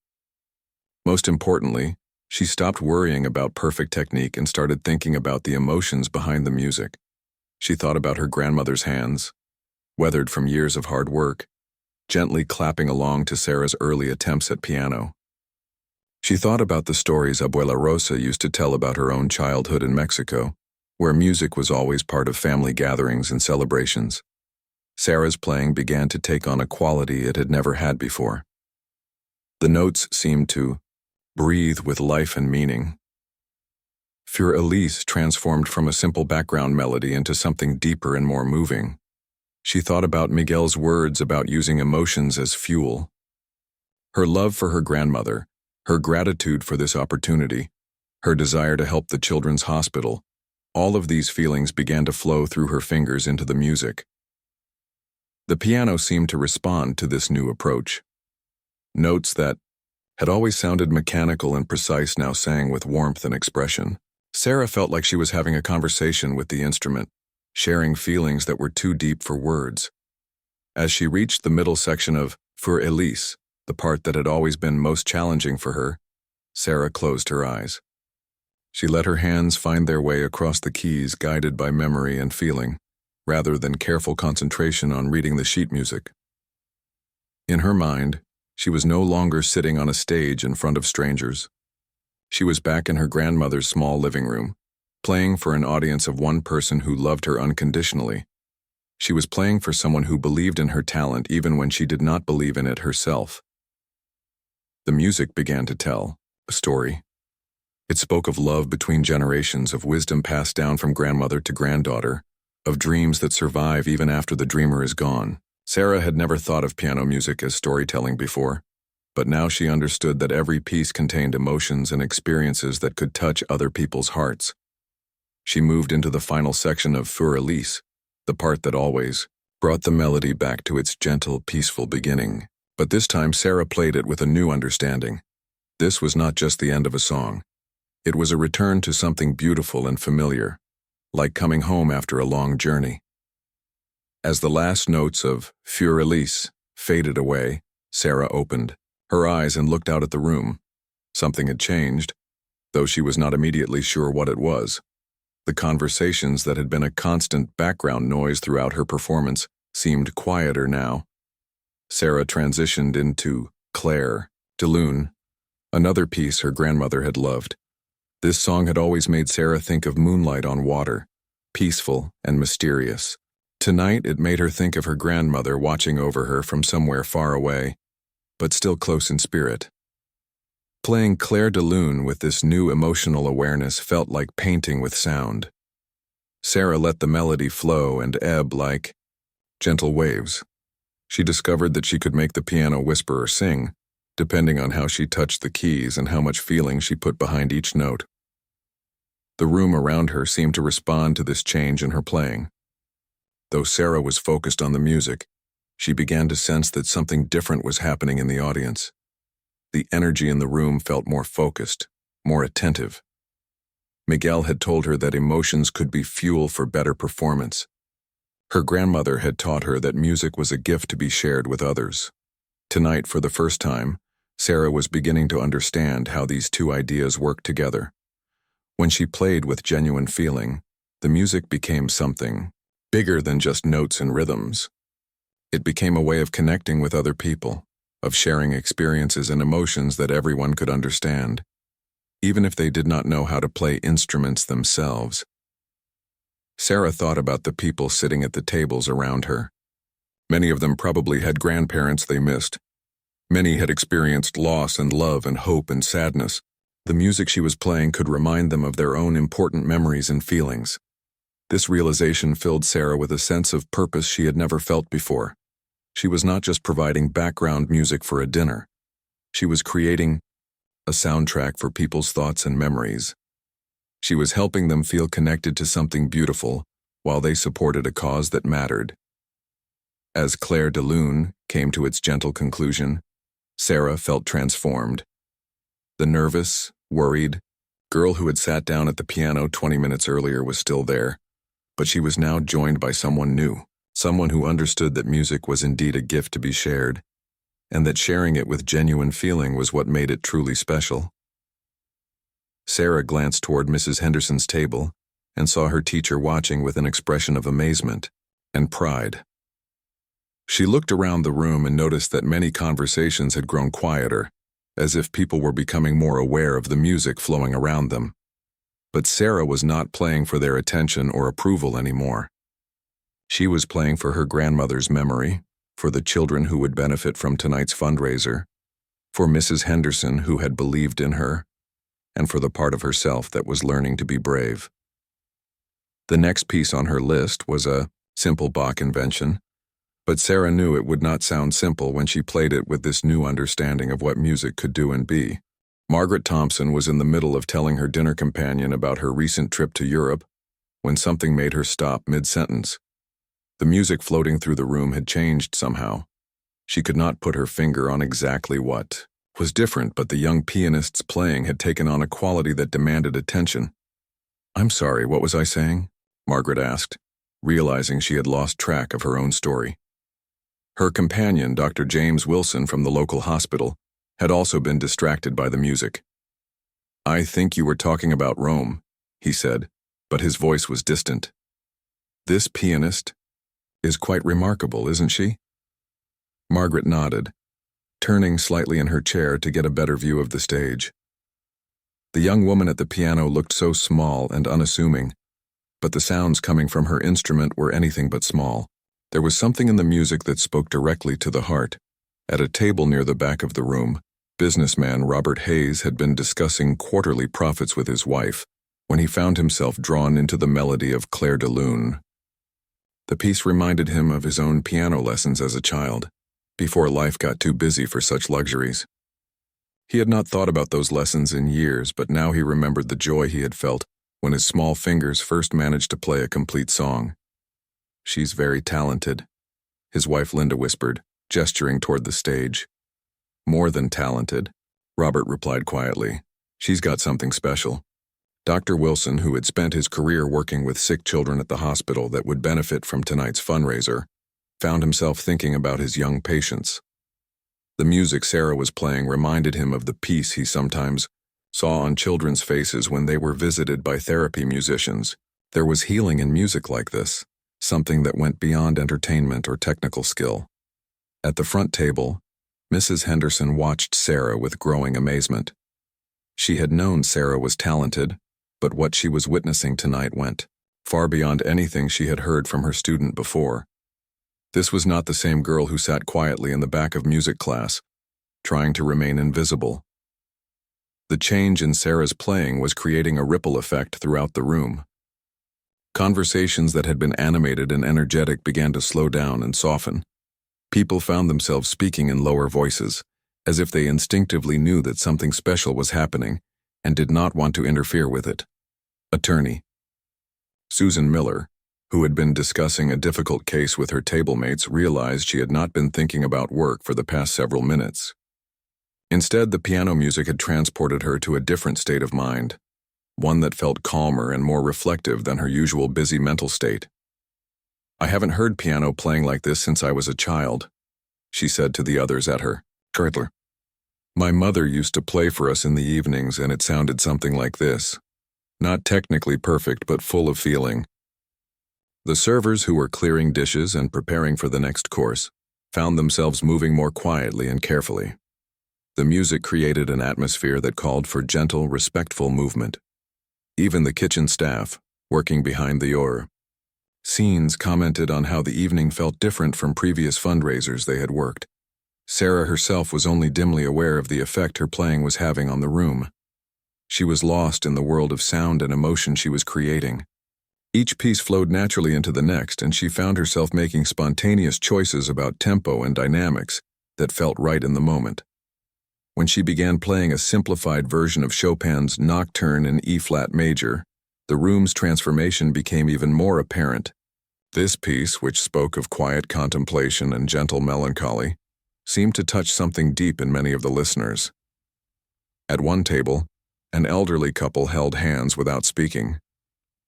Most importantly, she stopped worrying about perfect technique and started thinking about the emotions behind the music. She thought about her grandmother's hands, weathered from years of hard work, gently clapping along to Sarah's early attempts at piano. She thought about the stories Abuela Rosa used to tell about her own childhood in Mexico, where music was always part of family gatherings and celebrations. Sarah's playing began to take on a quality it had never had before. The notes seemed to breathe with life and meaning. Für Elise transformed from a simple background melody into something deeper and more moving. She thought about Miguel's words about using emotions as fuel. Her love for her grandmother, her gratitude for this opportunity, her desire to help the children's hospital, all of these feelings began to flow through her fingers into the music. The piano seemed to respond to this new approach. Notes that had always sounded mechanical and precise now sang with warmth and expression. Sarah felt like she was having a conversation with the instrument, sharing feelings that were too deep for words. As she reached the middle section of Für Elise, the part that had always been most challenging for her, Sarah closed her eyes. She let her hands find their way across the keys, guided by memory and feeling, rather than careful concentration on reading the sheet music. In her mind, she was no longer sitting on a stage in front of strangers. She was back in her grandmother's small living room, playing for an audience of one person who loved her unconditionally. She was playing for someone who believed in her talent even when she did not believe in it herself. The music began to tell a story. It spoke of love between generations, of wisdom passed down from grandmother to granddaughter, of dreams that survive even after the dreamer is gone. Sarah had never thought of piano music as storytelling before, but now she understood that every piece contained emotions and experiences that could touch other people's hearts. She moved into the final section of Für Elise, the part that always brought the melody back to its gentle, peaceful beginning. But this time Sarah played it with a new understanding. This was not just the end of a song. It was a return to something beautiful and familiar, like coming home after a long journey. As the last notes of Für Elise faded away, Sarah opened her eyes and looked out at the room. Something had changed, though she was not immediately sure what it was. The conversations that had been a constant background noise throughout her performance seemed quieter now. Sarah transitioned into Clair de Lune, another piece her grandmother had loved. This song had always made Sarah think of moonlight on water, peaceful and mysterious. Tonight it made her think of her grandmother watching over her from somewhere far away, but still close in spirit. Playing Clair de Lune with this new emotional awareness felt like painting with sound. Sarah let the melody flow and ebb like gentle waves. She discovered that she could make the piano whisper or sing, depending on how she touched the keys and how much feeling she put behind each note. The room around her seemed to respond to this change in her playing. Though Sarah was focused on the music, she began to sense that something different was happening in the audience. The energy in the room felt more focused, more attentive. Miguel had told her that emotions could be fuel for better performance. Her grandmother had taught her that music was a gift to be shared with others. Tonight, for the first time, Sarah was beginning to understand how these two ideas worked together. When she played with genuine feeling, the music became something bigger than just notes and rhythms. It became a way of connecting with other people, of sharing experiences and emotions that everyone could understand, even if they did not know how to play instruments themselves. Sarah thought about the people sitting at the tables around her. Many of them probably had grandparents they missed. Many had experienced loss and love and hope and sadness. The music she was playing could remind them of their own important memories and feelings. This realization filled Sarah with a sense of purpose she had never felt before. She was not just providing background music for a dinner. She was creating a soundtrack for people's thoughts and memories. She was helping them feel connected to something beautiful while they supported a cause that mattered. As Clair de Lune came to its gentle conclusion, Sarah felt transformed. The nervous, worried girl who had sat down at the piano 20 minutes earlier was still there, but she was now joined by someone new, someone who understood that music was indeed a gift to be shared, and that sharing it with genuine feeling was what made it truly special. Sarah glanced toward Mrs. Henderson's table and saw her teacher watching with an expression of amazement and pride. She looked around the room and noticed that many conversations had grown quieter, as if people were becoming more aware of the music flowing around them. But Sarah was not playing for their attention or approval anymore. She was playing for her grandmother's memory, for the children who would benefit from tonight's fundraiser, for Mrs. Henderson who had believed in her, and for the part of herself that was learning to be brave. The next piece on her list was a simple Bach invention, but Sarah knew it would not sound simple when she played it with this new understanding of what music could do and be. Margaret Thompson was in the middle of telling her dinner companion about her recent trip to Europe when something made her stop mid-sentence. The music floating through the room had changed somehow. She could not put her finger on exactly what was different, but the young pianist's playing had taken on a quality that demanded attention. "I'm sorry, what was I saying?" Margaret asked, realizing she had lost track of her own story. Her companion, Dr. James Wilson from the local hospital, had also been distracted by the music. "I think you were talking about Rome," he said, but his voice was distant. "This pianist is quite remarkable, isn't she?" Margaret nodded, turning slightly in her chair to get a better view of the stage. The young woman at the piano looked so small and unassuming, but the sounds coming from her instrument were anything but small. There was something in the music that spoke directly to the heart. At a table near the back of the room, businessman Robert Hayes had been discussing quarterly profits with his wife when he found himself drawn into the melody of Clair de Lune. The piece reminded him of his own piano lessons as a child, before life got too busy for such luxuries. He had not thought about those lessons in years, but now he remembered the joy he had felt when his small fingers first managed to play a complete song. "She's very talented," his wife Linda whispered, gesturing toward the stage. "More than talented," Robert replied quietly. "She's got something special." Dr. Wilson, who had spent his career working with sick children at the hospital that would benefit from tonight's fundraiser, found himself thinking about his young patients. The music Sarah was playing reminded him of the peace he sometimes saw on children's faces when they were visited by therapy musicians. There was healing in music like this, something that went beyond entertainment or technical skill. At the front table, Mrs. Henderson watched Sarah with growing amazement. She had known Sarah was talented, but what she was witnessing tonight went far beyond anything she had heard from her student before. This was not the same girl who sat quietly in the back of music class, trying to remain invisible. The change in Sarah's playing was creating a ripple effect throughout the room. Conversations that had been animated and energetic began to slow down and soften. People found themselves speaking in lower voices, as if they instinctively knew that something special was happening and did not want to interfere with it. Attorney Susan Miller, who had been discussing a difficult case with her tablemates, realized she had not been thinking about work for the past several minutes. Instead, the piano music had transported her to a different state of mind, one that felt calmer and more reflective than her usual busy mental state. "I haven't heard piano playing like this since I was a child," she said to the others at her table. "My mother used to play for us in the evenings, and it sounded something like this. Not technically perfect, but full of feeling." The servers, who were clearing dishes and preparing for the next course, found themselves moving more quietly and carefully. The music created an atmosphere that called for gentle, respectful movement. Even the kitchen staff, working behind the scenes, commented on how the evening felt different from previous fundraisers they had worked. Sarah herself was only dimly aware of the effect her playing was having on the room. She was lost in the world of sound and emotion she was creating. Each piece flowed naturally into the next, and she found herself making spontaneous choices about tempo and dynamics that felt right in the moment. When she began playing a simplified version of Chopin's Nocturne in E-flat major, the room's transformation became even more apparent. This piece, which spoke of quiet contemplation and gentle melancholy, seemed to touch something deep in many of the listeners. At one table, an elderly couple held hands without speaking.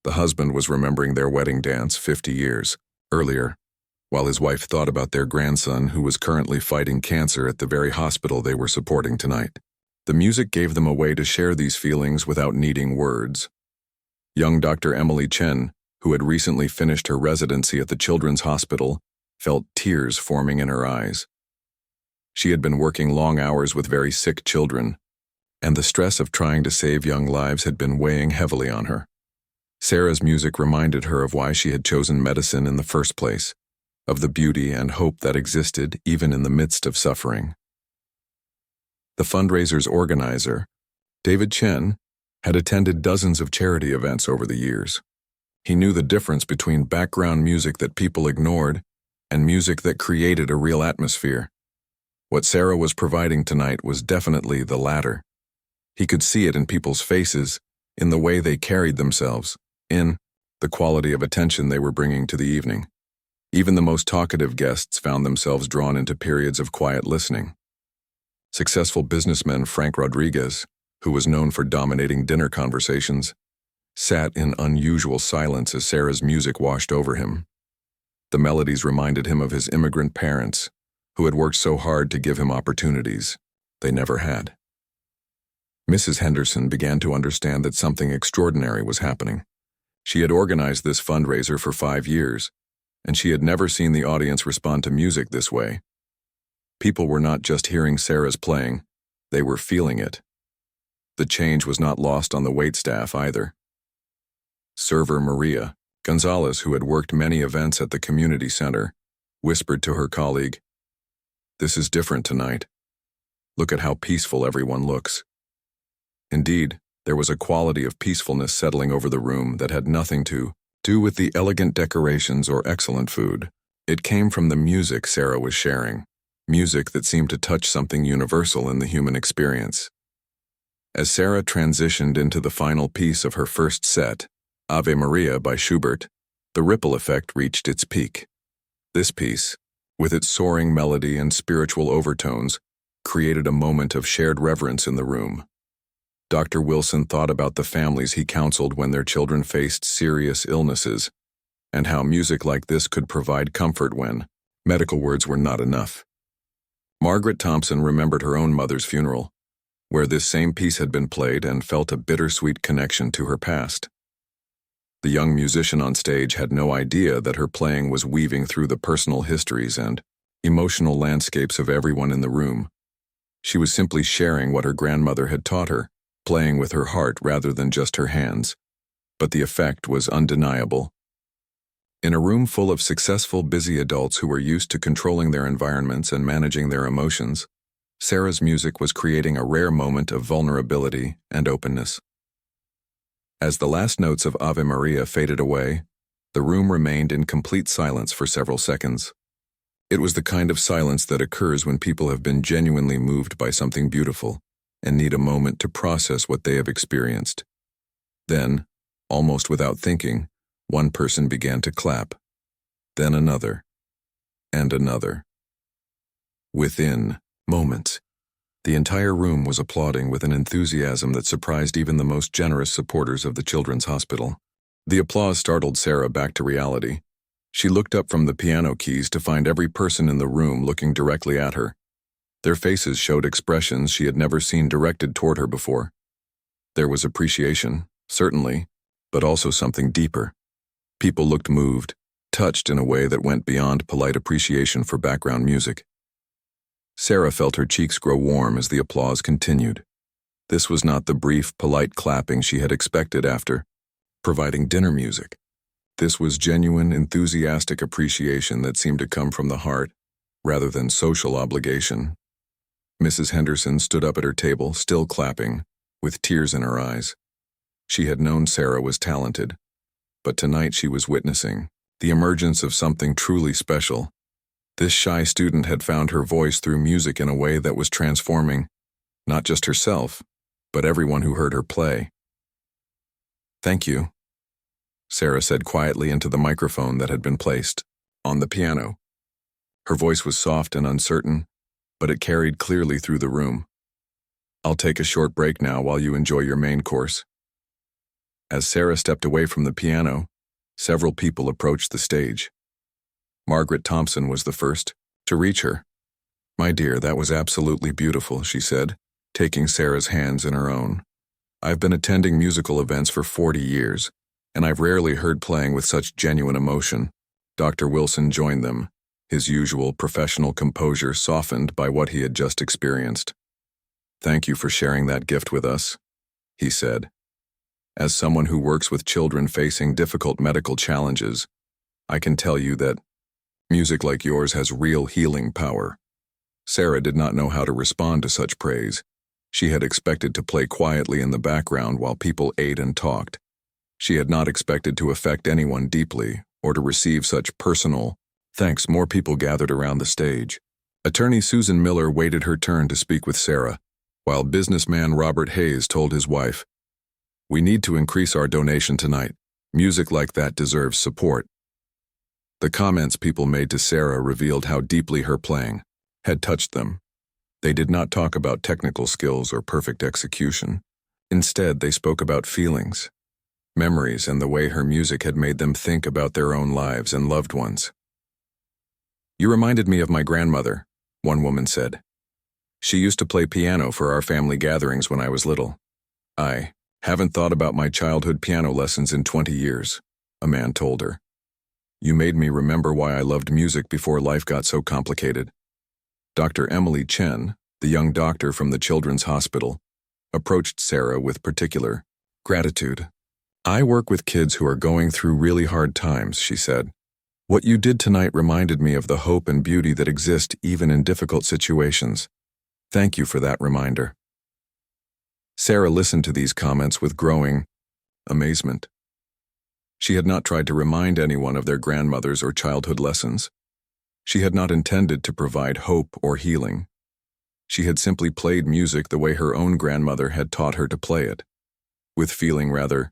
The husband was remembering their wedding dance 50 years earlier, while his wife thought about their grandson who was currently fighting cancer at the very hospital they were supporting tonight. The music gave them a way to share these feelings without needing words. Young Dr. Emily Chen, who had recently finished her residency at the Children's Hospital, felt tears forming in her eyes. She had been working long hours with very sick children, and the stress of trying to save young lives had been weighing heavily on her. Sarah's music reminded her of why she had chosen medicine in the first place, of the beauty and hope that existed even in the midst of suffering. The fundraiser's organizer, David Chen, had attended dozens of charity events over the years. He knew the difference between background music that people ignored and music that created a real atmosphere. What Sarah was providing tonight was definitely the latter. He could see it in people's faces, in the way they carried themselves, in the quality of attention they were bringing to the evening. Even the most talkative guests found themselves drawn into periods of quiet listening. Successful businessman Frank Rodriguez, who was known for dominating dinner conversations, sat in unusual silence as Sarah's music washed over him. The melodies reminded him of his immigrant parents, who had worked so hard to give him opportunities they never had. Mrs. Henderson began to understand that something extraordinary was happening. She had organized this fundraiser for 5 years, and she had never seen the audience respond to music this way. People were not just hearing Sarah's playing, they were feeling it. The change was not lost on the waitstaff either. Server Maria Gonzalez, who had worked many events at the community center, whispered to her colleague, "This is different tonight. Look at how peaceful everyone looks." Indeed, there was a quality of peacefulness settling over the room that had nothing to do with the elegant decorations or excellent food. It came from the music Sarah was sharing, music that seemed to touch something universal in the human experience. As Sarah transitioned into the final piece of her first set, Ave Maria by Schubert, the ripple effect reached its peak. This piece, with its soaring melody and spiritual overtones, created a moment of shared reverence in the room. Dr. Wilson thought about the families he counseled when their children faced serious illnesses, and how music like this could provide comfort when medical words were not enough. Margaret Thompson remembered her own mother's funeral, where this same piece had been played, and felt a bittersweet connection to her past. The young musician on stage had no idea that her playing was weaving through the personal histories and emotional landscapes of everyone in the room. She was simply sharing what her grandmother had taught her, playing with her heart rather than just her hands. But the effect was undeniable. In a room full of successful, busy adults who were used to controlling their environments and managing their emotions, Sarah's music was creating a rare moment of vulnerability and openness. As the last notes of Ave Maria faded away, the room remained in complete silence for several seconds. It was the kind of silence that occurs when people have been genuinely moved by something beautiful and need a moment to process what they have experienced. Then, almost without thinking, one person began to clap, then another, and another. Within moments, the entire room was applauding with an enthusiasm that surprised even the most generous supporters of the Children's Hospital. The applause startled Sarah back to reality. She looked up from the piano keys to find every person in the room looking directly at her. Their faces showed expressions she had never seen directed toward her before. There was appreciation, certainly, but also something deeper. People looked moved, touched in a way that went beyond polite appreciation for background music. Sarah felt her cheeks grow warm as the applause continued. This was not the brief, polite clapping she had expected after providing dinner music. This was genuine, enthusiastic appreciation that seemed to come from the heart, rather than social obligation. Mrs. Henderson stood up at her table, still clapping, with tears in her eyes. She had known Sarah was talented, but tonight she was witnessing the emergence of something truly special. This shy student had found her voice through music in a way that was transforming not just herself, but everyone who heard her play. "Thank you," Sarah said quietly into the microphone that had been placed on the piano. Her voice was soft and uncertain, but it carried clearly through the room. "I'll take a short break now while you enjoy your main course." As Sarah stepped away from the piano, several people approached the stage. Margaret Thompson was the first to reach her. "My dear, that was absolutely beautiful," she said, taking Sarah's hands in her own. "I've been attending musical events for 40 years, and I've rarely heard playing with such genuine emotion." Dr. Wilson joined them, his usual professional composure softened by what he had just experienced. "Thank you for sharing that gift with us," he said. "As someone who works with children facing difficult medical challenges, I can tell you that music like yours has real healing power." Sarah did not know how to respond to such praise. She had expected to play quietly in the background while people ate and talked. She had not expected to affect anyone deeply or to receive such personal thanks. More people gathered around the stage. Attorney Susan Miller waited her turn to speak with Sarah, while businessman Robert Hayes told his wife, "We need to increase our donation tonight. Music like that deserves support." The comments people made to Sarah revealed how deeply her playing had touched them. They did not talk about technical skills or perfect execution. Instead, they spoke about feelings, memories, and the way her music had made them think about their own lives and loved ones. "You reminded me of my grandmother," one woman said. "She used to play piano for our family gatherings when I was little. I haven't thought about my childhood piano lessons in 20 years, a man told her. "You made me remember why I loved music before life got so complicated." Dr. Emily Chen, the young doctor from the Children's Hospital, approached Sarah with particular gratitude. "I work with kids who are going through really hard times," she said. "What you did tonight reminded me of the hope and beauty that exist even in difficult situations. Thank you for that reminder." Sarah listened to these comments with growing amazement. She had not tried to remind anyone of their grandmothers or childhood lessons. She had not intended to provide hope or healing. She had simply played music the way her own grandmother had taught her to play it, with feeling rather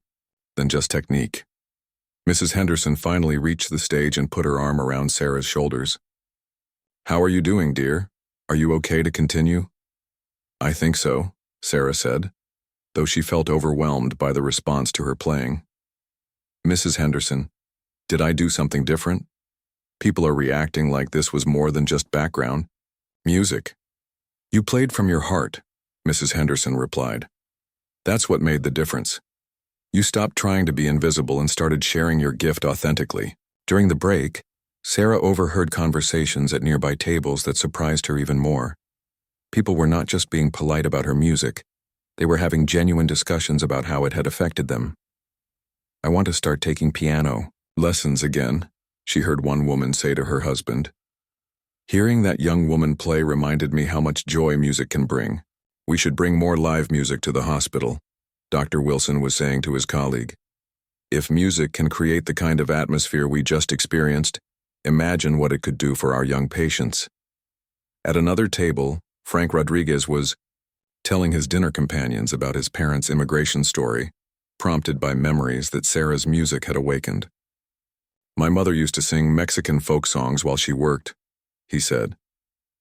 than just technique. Mrs. Henderson finally reached the stage and put her arm around Sarah's shoulders. "How are you doing, dear? Are you okay to continue?" "I think so," Sarah said, though she felt overwhelmed by the response to her playing. "Mrs. Henderson, did I do something different? People are reacting like this was more than just background music." "You played from your heart," Mrs. Henderson replied. "That's what made the difference. You stopped trying to be invisible and started sharing your gift authentically." During the break, Sarah overheard conversations at nearby tables that surprised her even more. People were not just being polite about her music, they were having genuine discussions about how it had affected them. "I want to start taking piano lessons again," she heard one woman say to her husband. "Hearing that young woman play reminded me how much joy music can bring. We should bring more live music to the hospital," Dr. Wilson was saying to his colleague. "If music can create the kind of atmosphere we just experienced, imagine what it could do for our young patients." At another table, Frank Rodriguez was telling his dinner companions about his parents' immigration story, prompted by memories that Sarah's music had awakened. "My mother used to sing Mexican folk songs while she worked," he said.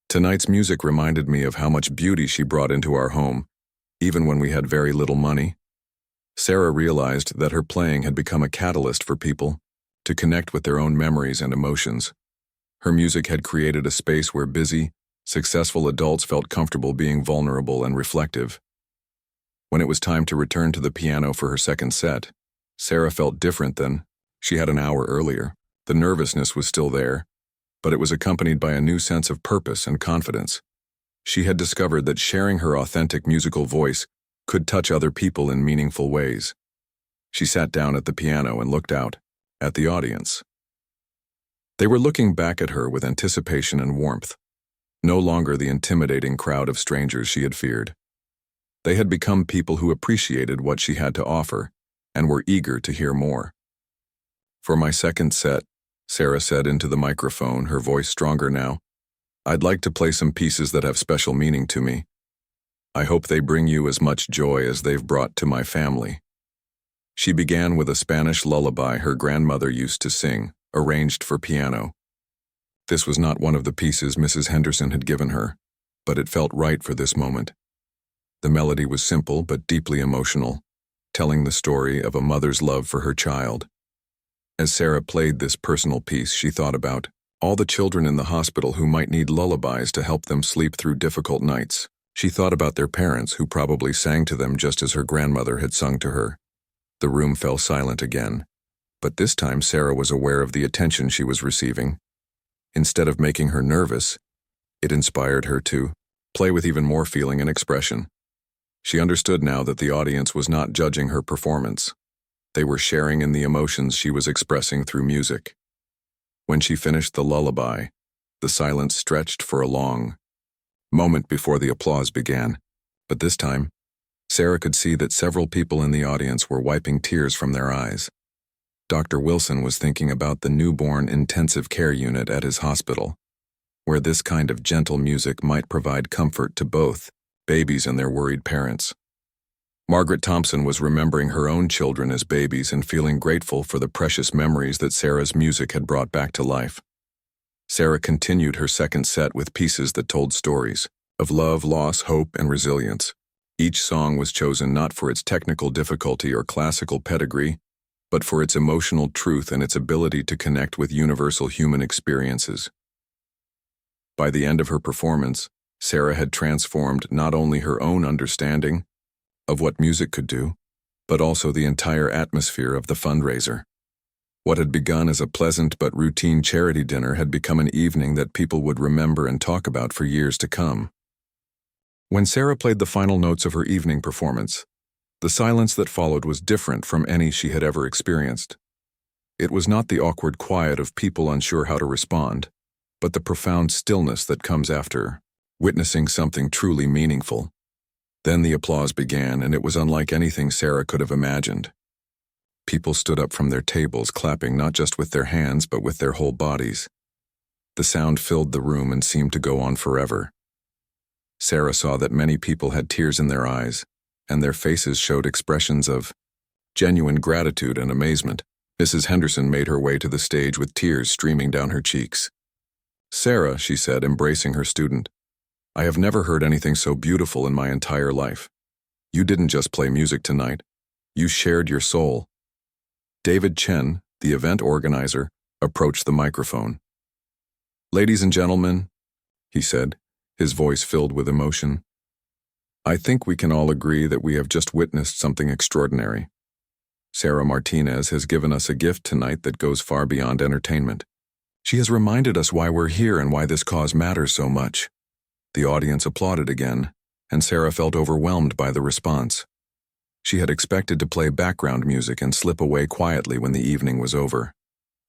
"Tonight's music reminded me of how much beauty she brought into our home, even when we had very little money." Sarah realized that her playing had become a catalyst for people to connect with their own memories and emotions. Her music had created a space where busy, successful adults felt comfortable being vulnerable and reflective. When it was time to return to the piano for her second set, Sarah felt different than she had an hour earlier. The nervousness was still there, but it was accompanied by a new sense of purpose and confidence. She had discovered that sharing her authentic musical voice could touch other people in meaningful ways. She sat down at the piano and looked out at the audience. They were looking back at her with anticipation and warmth, no longer the intimidating crowd of strangers she had feared. They had become people who appreciated what she had to offer and were eager to hear more. "For my second set," Sarah said into the microphone, her voice stronger now, "I'd like to play some pieces that have special meaning to me. I hope they bring you as much joy as they've brought to my family." She began with a Spanish lullaby her grandmother used to sing, arranged for piano. This was not one of the pieces Mrs. Henderson had given her, but it felt right for this moment. The melody was simple but deeply emotional, telling the story of a mother's love for her child. As Sarah played this personal piece, she thought about all the children in the hospital who might need lullabies to help them sleep through difficult nights. She thought about their parents who probably sang to them just as her grandmother had sung to her. The room fell silent again, but this time Sarah was aware of the attention she was receiving. Instead of making her nervous, it inspired her to play with even more feeling and expression. She understood now that the audience was not judging her performance. They were sharing in the emotions she was expressing through music. When she finished the lullaby, the silence stretched for a long moment before the applause began. But this time, Sarah could see that several people in the audience were wiping tears from their eyes. Dr. Wilson was thinking about the newborn intensive care unit at his hospital, where this kind of gentle music might provide comfort to both babies and their worried parents. Margaret Thompson was remembering her own children as babies and feeling grateful for the precious memories that Sarah's music had brought back to life. Sarah continued her second set with pieces that told stories of love, loss, hope, and resilience. Each song was chosen not for its technical difficulty or classical pedigree, but for its emotional truth and its ability to connect with universal human experiences. By the end of her performance, Sarah had transformed not only her own understanding of what music could do, but also the entire atmosphere of the fundraiser. What had begun as a pleasant but routine charity dinner had become an evening that people would remember and talk about for years to come. When Sarah played the final notes of her evening performance, the silence that followed was different from any she had ever experienced. It was not the awkward quiet of people unsure how to respond, but the profound stillness that comes after witnessing something truly meaningful. Then the applause began, and it was unlike anything Sarah could have imagined. People stood up from their tables, clapping not just with their hands but with their whole bodies. The sound filled the room and seemed to go on forever. Sarah saw that many people had tears in their eyes, and their faces showed expressions of genuine gratitude and amazement. Mrs. Henderson made her way to the stage with tears streaming down her cheeks. "Sarah," she said, embracing her student, "I have never heard anything so beautiful in my entire life. You didn't just play music tonight. You shared your soul." David Chen, the event organizer, approached the microphone. "Ladies and gentlemen," he said, his voice filled with emotion, "I think we can all agree that we have just witnessed something extraordinary. Sarah Martinez has given us a gift tonight that goes far beyond entertainment. She has reminded us why we're here and why this cause matters so much." The audience applauded again, and Sarah felt overwhelmed by the response. She had expected to play background music and slip away quietly when the evening was over.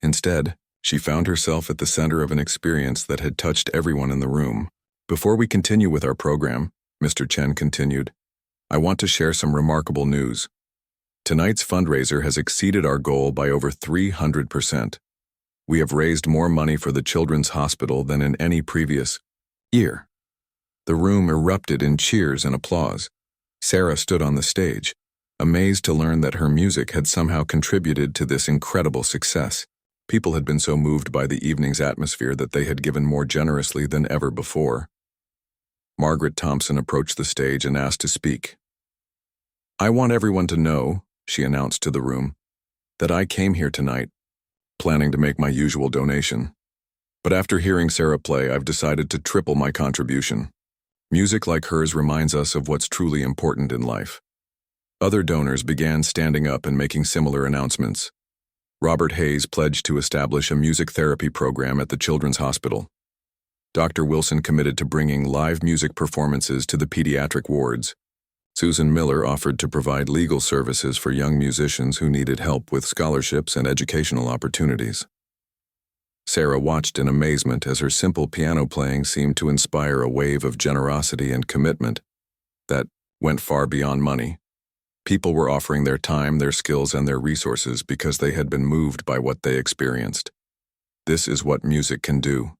Instead, she found herself at the center of an experience that had touched everyone in the room. "Before we continue with our program," Mr. Chen continued, "I want to share some remarkable news. Tonight's fundraiser has exceeded our goal by over 300%. We have raised more money for the Children's Hospital than in any previous year." The room erupted in cheers and applause. Sarah stood on the stage, amazed to learn that her music had somehow contributed to this incredible success. People had been so moved by the evening's atmosphere that they had given more generously than ever before. Margaret Thompson approached the stage and asked to speak. "I want everyone to know," she announced to the room, "that I came here tonight, planning to make my usual donation. But after hearing Sarah play, I've decided to triple my contribution. Music like hers reminds us of what's truly important in life." Other donors began standing up and making similar announcements. Robert Hayes pledged to establish a music therapy program at the Children's Hospital. Dr. Wilson committed to bringing live music performances to the pediatric wards. Susan Miller offered to provide legal services for young musicians who needed help with scholarships and educational opportunities. Sarah watched in amazement as her simple piano playing seemed to inspire a wave of generosity and commitment that went far beyond money. People were offering their time, their skills, and their resources because they had been moved by what they experienced. "This is what music can do,"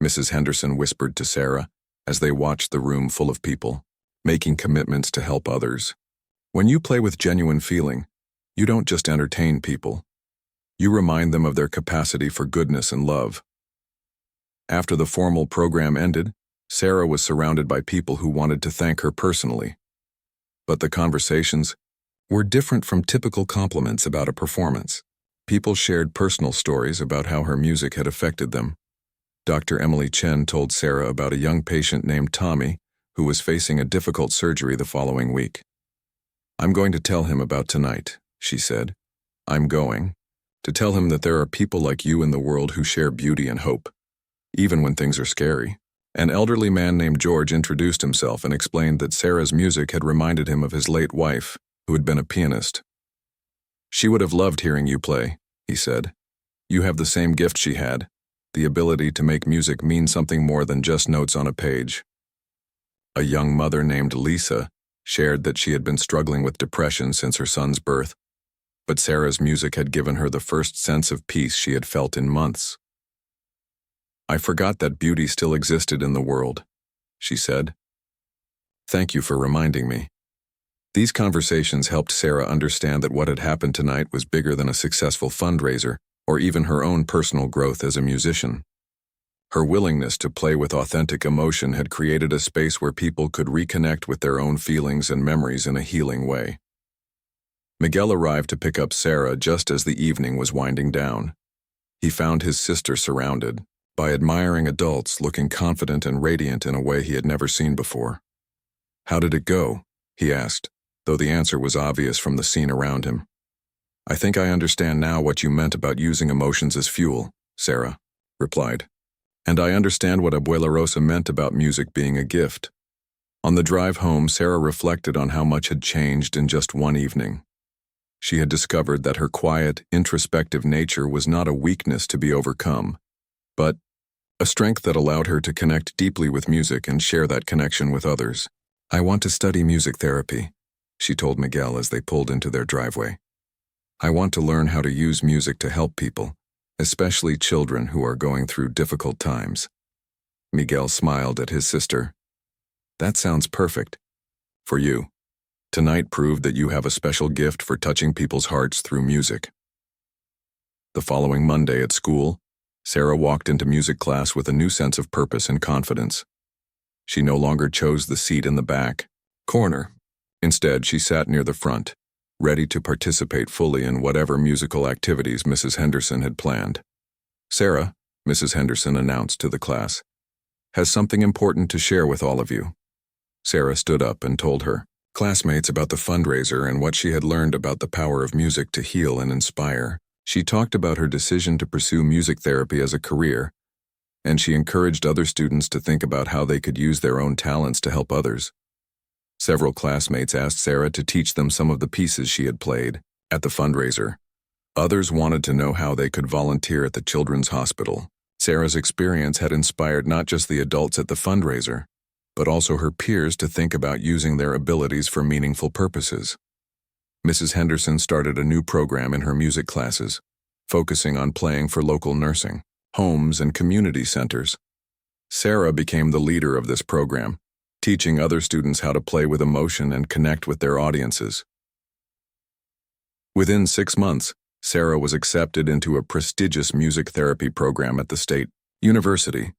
Mrs. Henderson whispered to Sarah as they watched the room full of people, making commitments to help others. "When you play with genuine feeling, you don't just entertain people. You remind them of their capacity for goodness and love." After the formal program ended, Sarah was surrounded by people who wanted to thank her personally. But the conversations were different from typical compliments about a performance. People shared personal stories about how her music had affected them. Dr. Emily Chen told Sarah about a young patient named Tommy who was facing a difficult surgery the following week. "I'm going to tell him about tonight," she said. "I'm going to tell him that there are people like you in the world who share beauty and hope, even when things are scary." An elderly man named George introduced himself and explained that Sarah's music had reminded him of his late wife, who had been a pianist. "She would have loved hearing you play," he said. "You have the same gift she had, the ability to make music mean something more than just notes on a page." A young mother named Lisa shared that she had been struggling with depression since her son's birth, but Sarah's music had given her the first sense of peace she had felt in months. "I forgot that beauty still existed in the world," she said. "Thank you for reminding me." These conversations helped Sarah understand that what had happened tonight was bigger than a successful fundraiser or even her own personal growth as a musician. Her willingness to play with authentic emotion had created a space where people could reconnect with their own feelings and memories in a healing way. Miguel arrived to pick up Sarah just as the evening was winding down. He found his sister surrounded by admiring adults looking confident and radiant in a way he had never seen before. "How did it go?" he asked, though the answer was obvious from the scene around him. "I think I understand now what you meant about using emotions as fuel," Sarah replied. "And I understand what Abuela Rosa meant about music being a gift." On the drive home, Sarah reflected on how much had changed in just one evening. She had discovered that her quiet, introspective nature was not a weakness to be overcome, but a strength that allowed her to connect deeply with music and share that connection with others. "I want to study music therapy," she told Miguel as they pulled into their driveway. "I want to learn how to use music to help people, especially children who are going through difficult times." Miguel smiled at his sister. "That sounds perfect. For you. Tonight proved that you have a special gift for touching people's hearts through music." The following Monday at school, Sarah walked into music class with a new sense of purpose and confidence. She no longer chose the seat in the back corner. Instead, she sat near the front, ready to participate fully in whatever musical activities Mrs. Henderson had planned. "Sarah," Mrs. Henderson announced to the class, "has something important to share with all of you." Sarah stood up and told her classmates about the fundraiser and what she had learned about the power of music to heal and inspire. She talked about her decision to pursue music therapy as a career, and she encouraged other students to think about how they could use their own talents to help others. Several classmates asked Sarah to teach them some of the pieces she had played at the fundraiser. Others wanted to know how they could volunteer at the Children's Hospital. Sarah's experience had inspired not just the adults at the fundraiser, but also her peers to think about using their abilities for meaningful purposes. Mrs. Henderson started a new program in her music classes, focusing on playing for local nursing homes and community centers. Sarah became the leader of this program, teaching other students how to play with emotion and connect with their audiences. Within 6 months, Sarah was accepted into a prestigious music therapy program at the State University,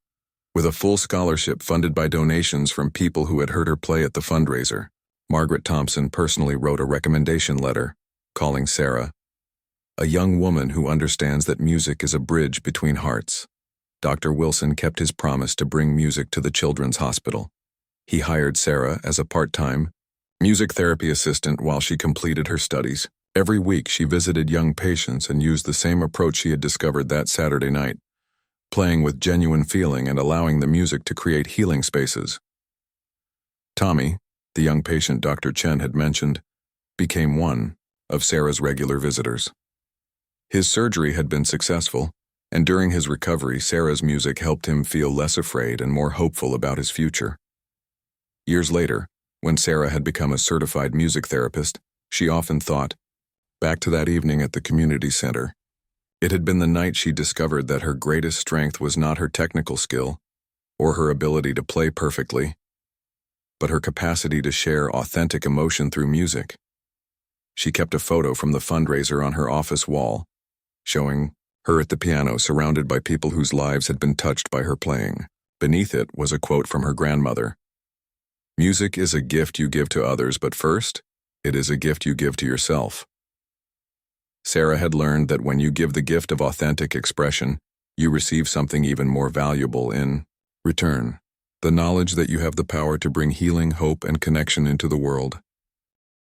with a full scholarship funded by donations from people who had heard her play at the fundraiser. Margaret Thompson personally wrote a recommendation letter, calling Sarah a young woman who understands that music is a bridge between hearts. Dr. Wilson kept his promise to bring music to the Children's Hospital. He hired Sarah as a part-time music therapy assistant while she completed her studies. Every week she visited young patients and used the same approach she had discovered that Saturday night, playing with genuine feeling and allowing the music to create healing spaces. Tommy, the young patient Dr. Chen had mentioned, became one of Sarah's regular visitors. His surgery had been successful, and during his recovery, Sarah's music helped him feel less afraid and more hopeful about his future. Years later, when Sarah had become a certified music therapist, she often thought back to that evening at the community center. It had been the night she discovered that her greatest strength was not her technical skill or her ability to play perfectly, but her capacity to share authentic emotion through music. She kept a photo from the fundraiser on her office wall, showing her at the piano surrounded by people whose lives had been touched by her playing. Beneath it was a quote from her grandmother. "Music is a gift you give to others, but first, it is a gift you give to yourself." Sarah had learned that when you give the gift of authentic expression, you receive something even more valuable in return: the knowledge that you have the power to bring healing, hope, and connection into the world.